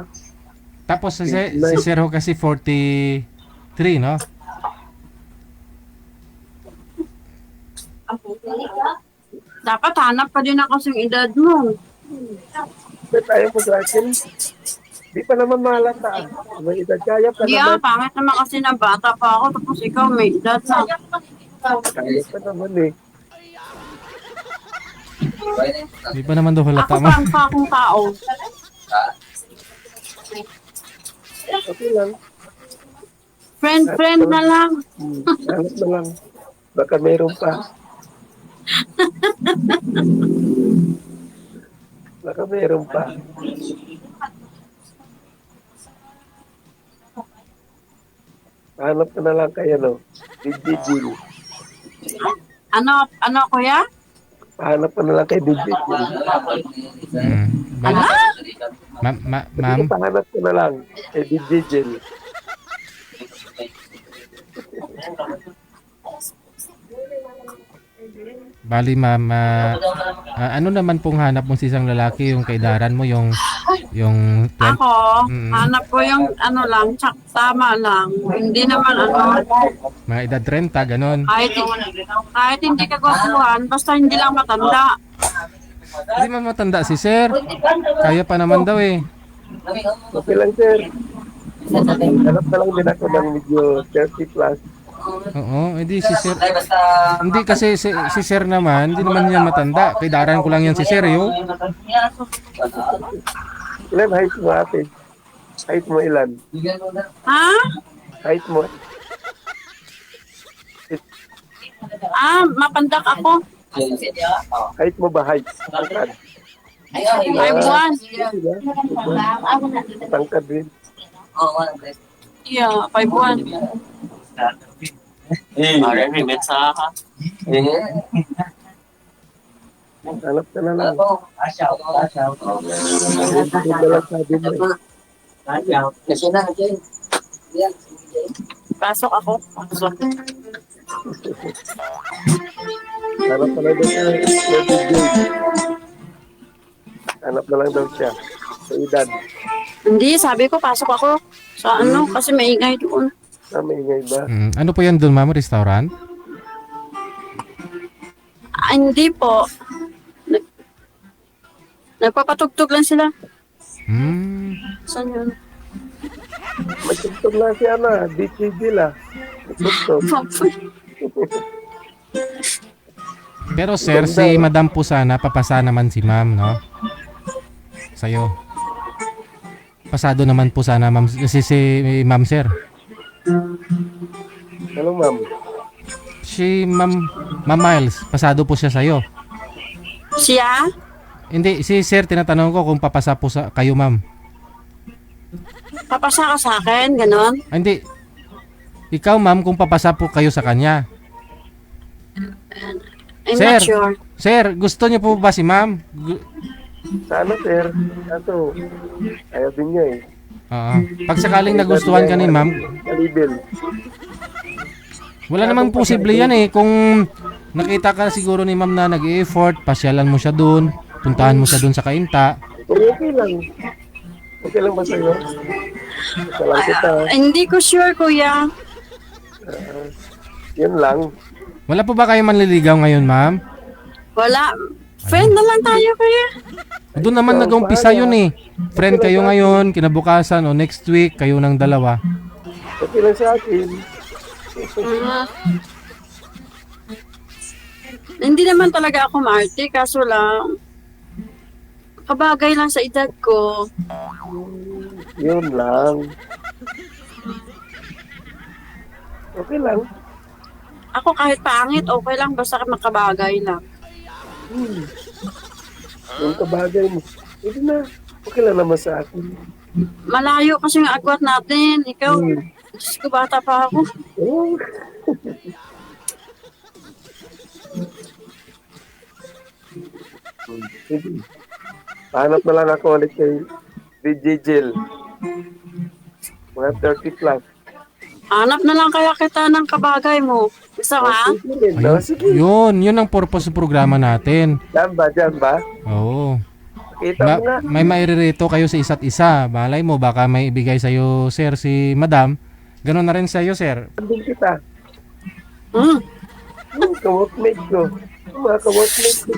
Tapos si Sir ho kasi 43, no? Dapat hanap pa din ako sa edad mo. Ba't tayo po sa akin? Di pa naman malata. May edad kaya pa naman. Pangit naman kasi na bata pa ako tapos ikaw may edad na. Kaya pa naman eh. Di pa naman daw halata Ako mo. pa akong tao. Okay lang. Friend na lang. Hanap na lang. Baka mayroon pa. Baka mayroon pa. Hanap ka na lang kayo, no? DJ Jill. Ano kuya? Hanap ka na lang kay DJ Jill. Ano? Ma'am? Pahanap ka na lang kay DJ Jill. Bali, ma'am, ano naman pong hanap mo sa isang lalaki, yung kaidaran mo, yung Ako, hanap ko yung ano lang, tama lang. Hindi naman ano. mga edad 30, ganon. Kahit hindi ka gwapuhan, basta hindi lang matanda. Hindi man matanda si Sir. Kaya pa naman daw eh. Okay lang, sir. Hanap na lang din ako ng medyo 30 plus. Oo, hindi si Sir. Hindi kasi si Sir naman, hindi naman niya matanda. Kay daran ko lang yan si Sir, yo. Ilan height mo, ate? Height mo ilan? Ha? Height mo? Mapandak ako. Height mo ba? Height? Tangkad? 5'1". Tangkad din. Yeah, 5'1". Hanap ka na lang. Hindi na lang sabi mo eh. Pasok ako. Hanap ka na daw siya. Hanap na lang daw siya. Sa edad. Hindi, sabi ko pasok ako. Sa ano, kasi maingay doon. Maingay ba? Ano po yan doon, ma'am? Restaurant? Hindi po. Nagpapatugtog lang sila. Saan yun? Magtugtog lang siya na. DTG la. Magtugtog. Pero sir, si Madam po sana, papasa naman si ma'am, no? Sa'yo. Pasado naman po sana, ma'am, si ma'am, sir. Hello, ma'am. Si ma'am Miles, pasado po siya sa'yo. Siya? Hindi, si sir, tinatanong ko kung papasa po sa kayo, ma'am. Papasa ka sa akin, ganon? Hindi. Ikaw, ma'am, kung papasa po kayo sa kanya. I'm not sure. Sir, gusto niyo po ba si ma'am? Sana, sir. Kaso, ayaw din niya eh. Oo. Pag sakaling nagustuhan ka ni ma'am, Kalibil. wala namang posible yan eh. Kung nakita ka siguro ni ma'am na nag-i-effort, pasyalan mo siya doon, puntahan mo siya doon sa Kainta. Okay lang. Okay lang ba sa'yo? Salam kita. Hindi ko sure, kuya. Yun lang. Wala po ba kayo manliligaw ngayon, ma'am? Wala. Friend na lang tayo, kuya. Doon naman nag-umpisa yun eh. Friend kayo ngayon, kinabukasan o next week, kayo ng dalawa. Okay lang sa akin. Hindi naman talaga ako maarte, kaso lang, kabagay lang sa edad ko. Yun lang. Okay lang. Ako kahit pangit, okay lang, basta makabagay lang. Yung kabagay mo. Hindi na. Okay lang naman sa akin. Malayo kasi ang agwat natin. Ikaw, Diyos ko, bata pa ako. Oh. Sige. Pahanap na lang ako ulit kay DJ Jill. Mga 30 plus. Hanap na lang kaya kita ng kabagay mo. Gusto ka? Yun ang purpose ng programa natin. Diyan ba? Oo. Kita mo nga. May mairirito kayo sa isa't isa. Malay mo, baka may ibigay sa'yo, sir, si madam. Ganon na rin sa'yo, sir. Andun kita. Ka-workmate ko. Mga ka-workmate ko.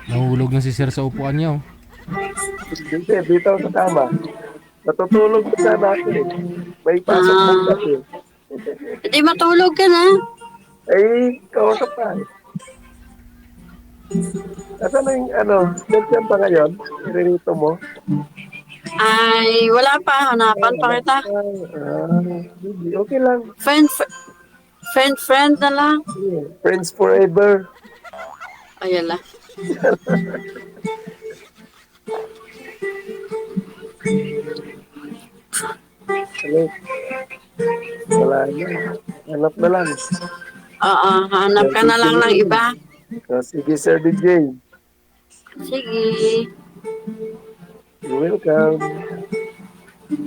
Nahulog na si sir sa upuan niya. Dito ako sa kama. Natutulog ko sana ako eh. May pasok mo kasi. Hindi matulog ka na. Ay, kausap pa eh. Asa na yung dyan pa ngayon? Iririto mo? Ay, wala pa. Hanapan pa kita. Okay lang. Friend na lang. Friends forever. Ayala. Hello. Wala na. Hanap na lang. Oo, hanap ka na lang ng iba. Sige, Sir DJ. Sige. You're welcome.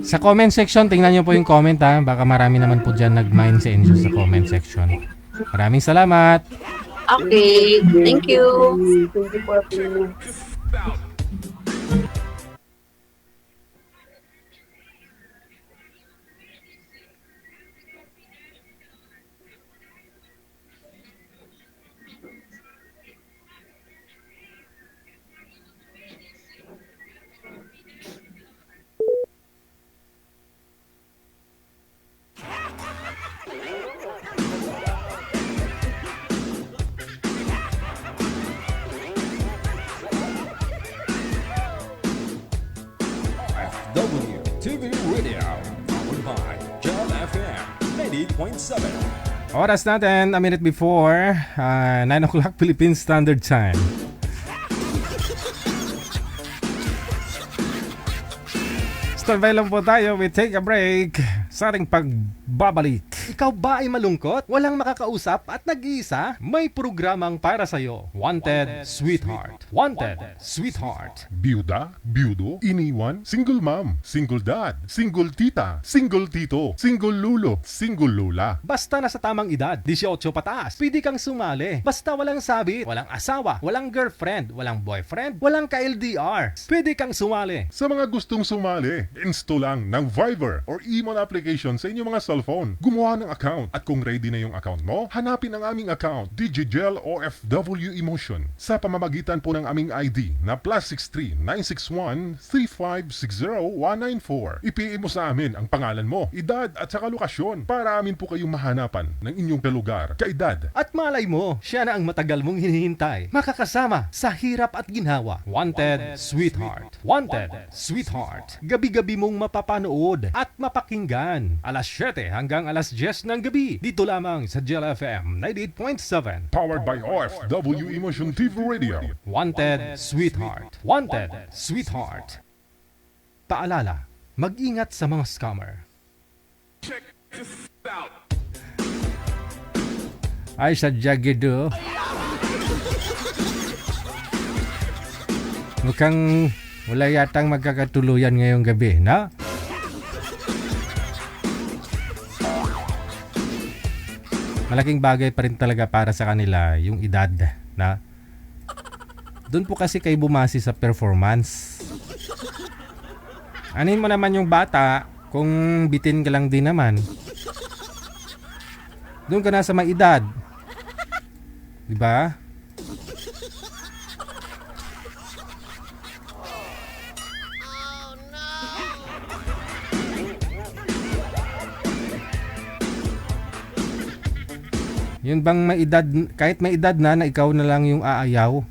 Sa comment section, tingnan nyo po yung comment ha. Baka marami naman po dyan nag-mind sa inyo sa comment section. Maraming salamat. Okay. Thank you. Thank you, Papi. FM 98.7. Oras natin, a minute before 9 o'clock Philippine Standard Time. Standby lang po tayo, we take a break sa ating pagbabalik. Ikaw ba ay malungkot? Walang makakausap at nag-iisa? May programang para sa'yo. Wanted Sweetheart. Wanted Sweetheart. Byuda, byudo, iniwan, single mom, single dad, single tita, single tito, single lulo, single lula. Basta nasa tamang edad, 18 pataas, pwede kang sumali. Basta walang sabit, walang asawa, walang girlfriend, walang boyfriend, walang ka-LDR. Pwede kang sumali. Sa mga gustong sumali, install lang ng Viber or Emon application sa inyong mga cellphone. Gumawa ng account at kung ready na yung account mo, hanapin ang aming account, DJGel OFW Emotion, sa pamamagitan po ng aming ID na +63 961 3560194. I-PM mo sa amin ang pangalan mo, edad at saka lokasyon para amin po kayong mahanapan ng inyong lugar, kaedad. At malay mo, siya na ang matagal mong hinihintay. Makakasama sa hirap at ginhawa. Wanted Sweetheart. Wanted Sweetheart. Gabi-gabi mong mapapanood at mapakinggan. Alas 7 hanggang alas 10 ng gabi. Dito lamang sa Gel FM 98.7. Powered by OFW Emotion TV Radio. Wanted Sweetheart. Wanted Sweetheart. Paalala, mag-ingat sa mga scammer. Check this out. Ay, sadya gido. Mukhang wala yatang magkakatuluyan ngayong gabi, na? Malaking bagay pa rin talaga para sa kanila yung edad, na? Doon po kasi kayo bumasi sa performance. Anin mo naman yung bata kung bitin ka lang din naman. Doon ka na sa may edad. Diba? Yun bang may edad, kahit may edad na ikaw na lang yung aayaw.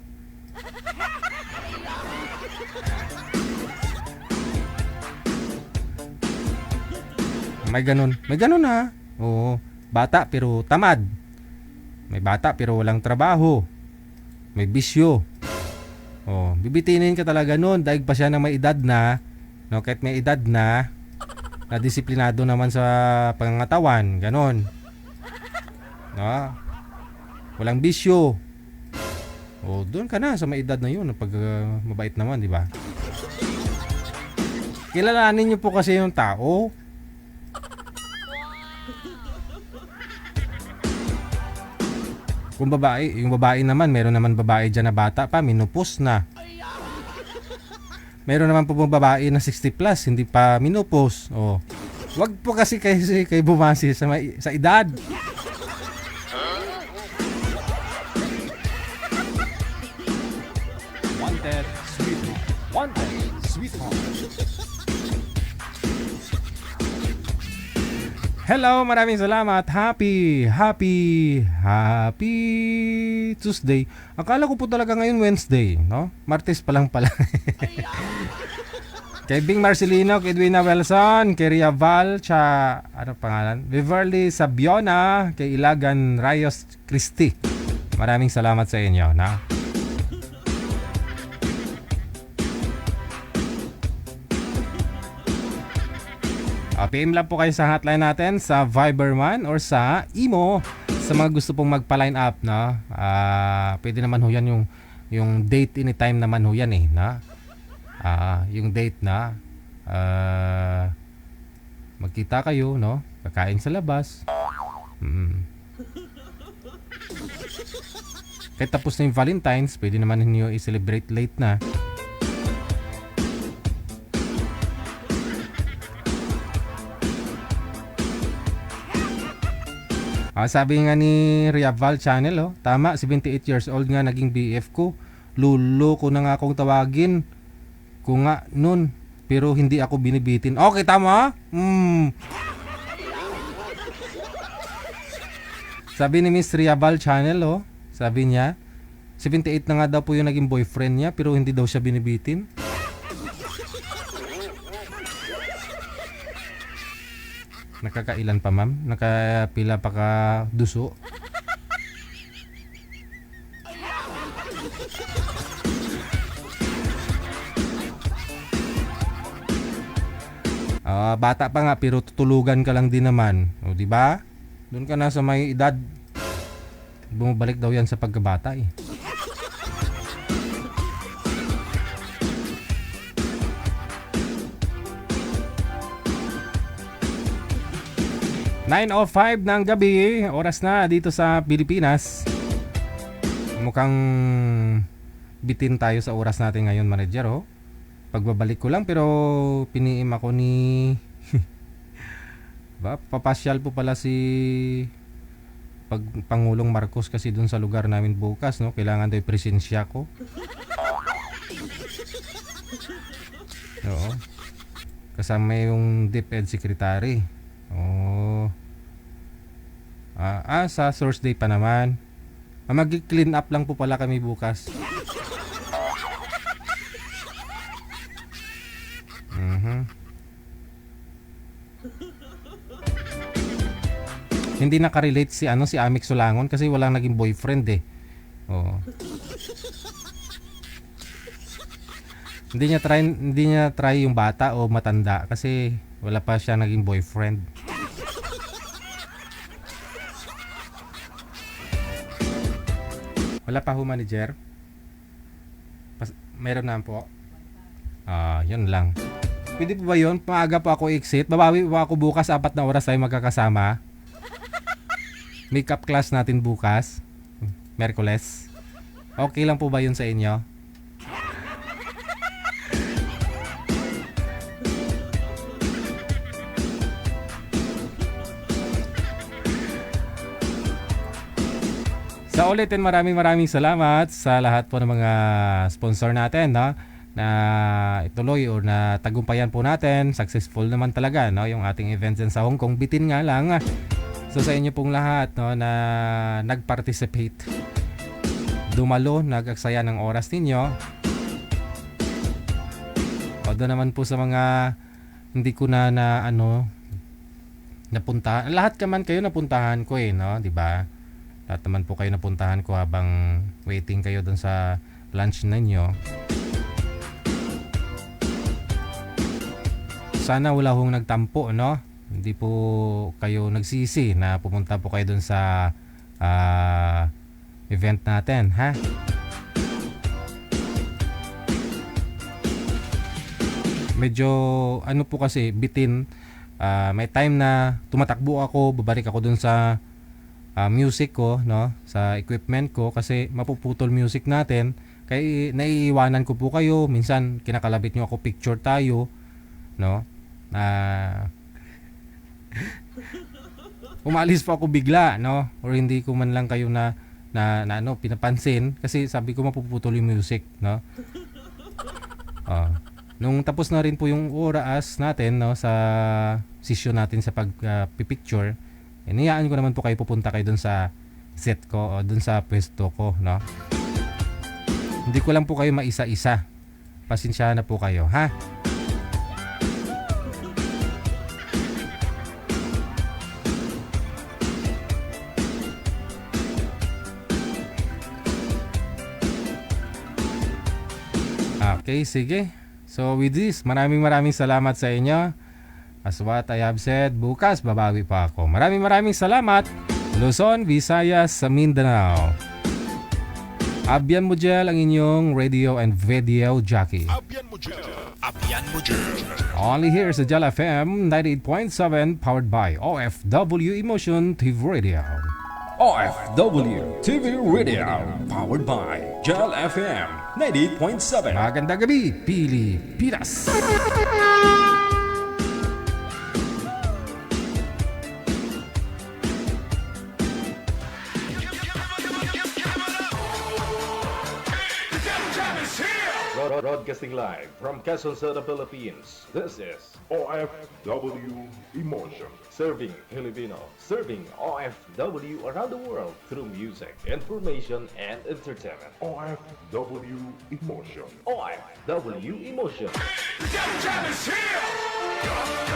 May ganun. May ganun ha. Oo. Bata pero tamad. May bata pero walang trabaho. May bisyo. Oh, bibitinin ka talaga noon dahil pa siya na may edad na, no, kahit may edad na disiplinado naman sa pangangatawan, ganon. No? Walang bisyo. Oh, doon ka na sa may edad na 'yun, pag mabait naman, di ba? Kilalanin niyo po kasi yung tao. Kung babae, yung babae naman, meron naman babae dyan na bata pa, minupos na. Meron naman po babae na 60 plus, hindi pa minupos. Oh. Wag po kasi kayo bumasi sa edad. Wanted Sweetheart. Wanted Sweetheart. Hello, maraming salamat. Happy Tuesday. Akala ko po talaga ngayon Wednesday, no? Martes pa lang pala. Kay Bing Marcelino, kay Edwina Wilson, kay Ria Val, ano pangalan? Beverly Sabiona, kay Ilagan Rayos Christy. Maraming salamat sa inyo, na? PM lang po kayo sa hotline natin sa Viber man or sa Imo sa mga gusto pong magpa-line up, na pwede naman ho yan yung date anytime naman ho yan eh, na yung date na magkita kayo, no, kakain sa labas. Kahit tapos na yung Valentine's, pwede naman niyo i-celebrate late na. Sabi nga ni Riaval Channel, oh, tama, 78 years old nga naging BF ko. Lulo ko na nga akong tawagin ko nga nun, pero hindi ako binibitin. Okay, tama? Sabi ni Miss Riaval Channel, oh, sabi niya, 78 na nga daw po yung naging boyfriend niya, pero hindi daw siya binibitin. Nakakailan pa, ma'am? Nakapila pa ka duso? Bata pa nga pero tutulugan ka lang din naman. O, di ba? Doon ka na sa may edad. Bumabalik daw yan sa pagkabata eh. (9:05) ng gabi, oras na dito sa Pilipinas. Mukhang bitin tayo sa oras natin ngayon, manager, oh. Pagbabalik ko lang pero piniim ako ni papasyal po pala si Pangulong Marcos kasi dun sa lugar namin bukas, no? Kailangan daw presensya ko. Oo. Kasama yung DepEd Secretary. Oh. Sa Thursday pa naman. Mag-clean up lang po pala kami bukas. Hindi nakarelate si Amik Sulangon kasi walang naging boyfriend eh. Oo. Hindi niya try yung bata o matanda kasi wala pa siya naging boyfriend. Wala pa ho, manager? Meron na po. Yun lang. Pwede po ba yun? Maaga po ako exit. Babawi po ako bukas 4 na oras tayo magkakasama. Makeup class natin bukas. Merkules. Okay lang po ba yun sa inyo? Sa ulitin, maraming salamat sa lahat po ng mga sponsor natin, no? Na ituloy o na tagumpayan po natin. Successful naman talaga, no? Yung ating events sa Hong Kong. Bitin nga lang. So sa inyo pong lahat, no, na nag-participate, dumalo, nag-aksaya ng oras ninyo. O doon naman po sa mga hindi ko na napuntahan. Lahat naman kayo napuntahan ko eh, no? Diba? Lahat naman po kayo napuntahan ko habang waiting kayo doon sa lunch ninyo. Sana wala hong nagtampo, no? Hindi po kayo nagsisi na pumunta po kayo doon sa event natin, ha? Medyo po kasi bitin. May time na tumatakbo ako, babalik ako doon sa music ko, no? Sa equipment ko kasi mapuputol music natin. Kaya naiiwanan ko po kayo. Minsan kinakalabit nyo ako, picture tayo, no? Umalis pa ako bigla, no? Or hindi ko man lang kayo na pinapansin kasi sabi ko mapuputol yung music, no? Nung tapos na rin po yung oras natin, no, sa session natin sa pag-picture, iniyaan ko naman po kayo pupunta kayo dun sa set ko o dun sa pwesto ko, no? Hindi ko lang po kayo maisa-isa. Pasensyahan na po kayo, ha? Okay, sige. So with this, maraming salamat sa inyo. As what I have said, bukas babawi pa ako. Maraming salamat. Luzon, Visayas, sa Mindanao. Abyan Mujel ang inyong radio and video jockey. Abyan Mujel. Abyan Mujel. Only here sa Jal FM 98.7 powered by OFW Emotion TV Radio. OFW TV Radio, powered by Jal FM 98.7. Magandang gabi, Pilipinas! Broadcasting live from Quezon City, Philippines. This is OFW Emotion. Serving Filipino, serving OFW around the world through music, information, and entertainment. OFW Emotion. OFW Emotion. Jam is here!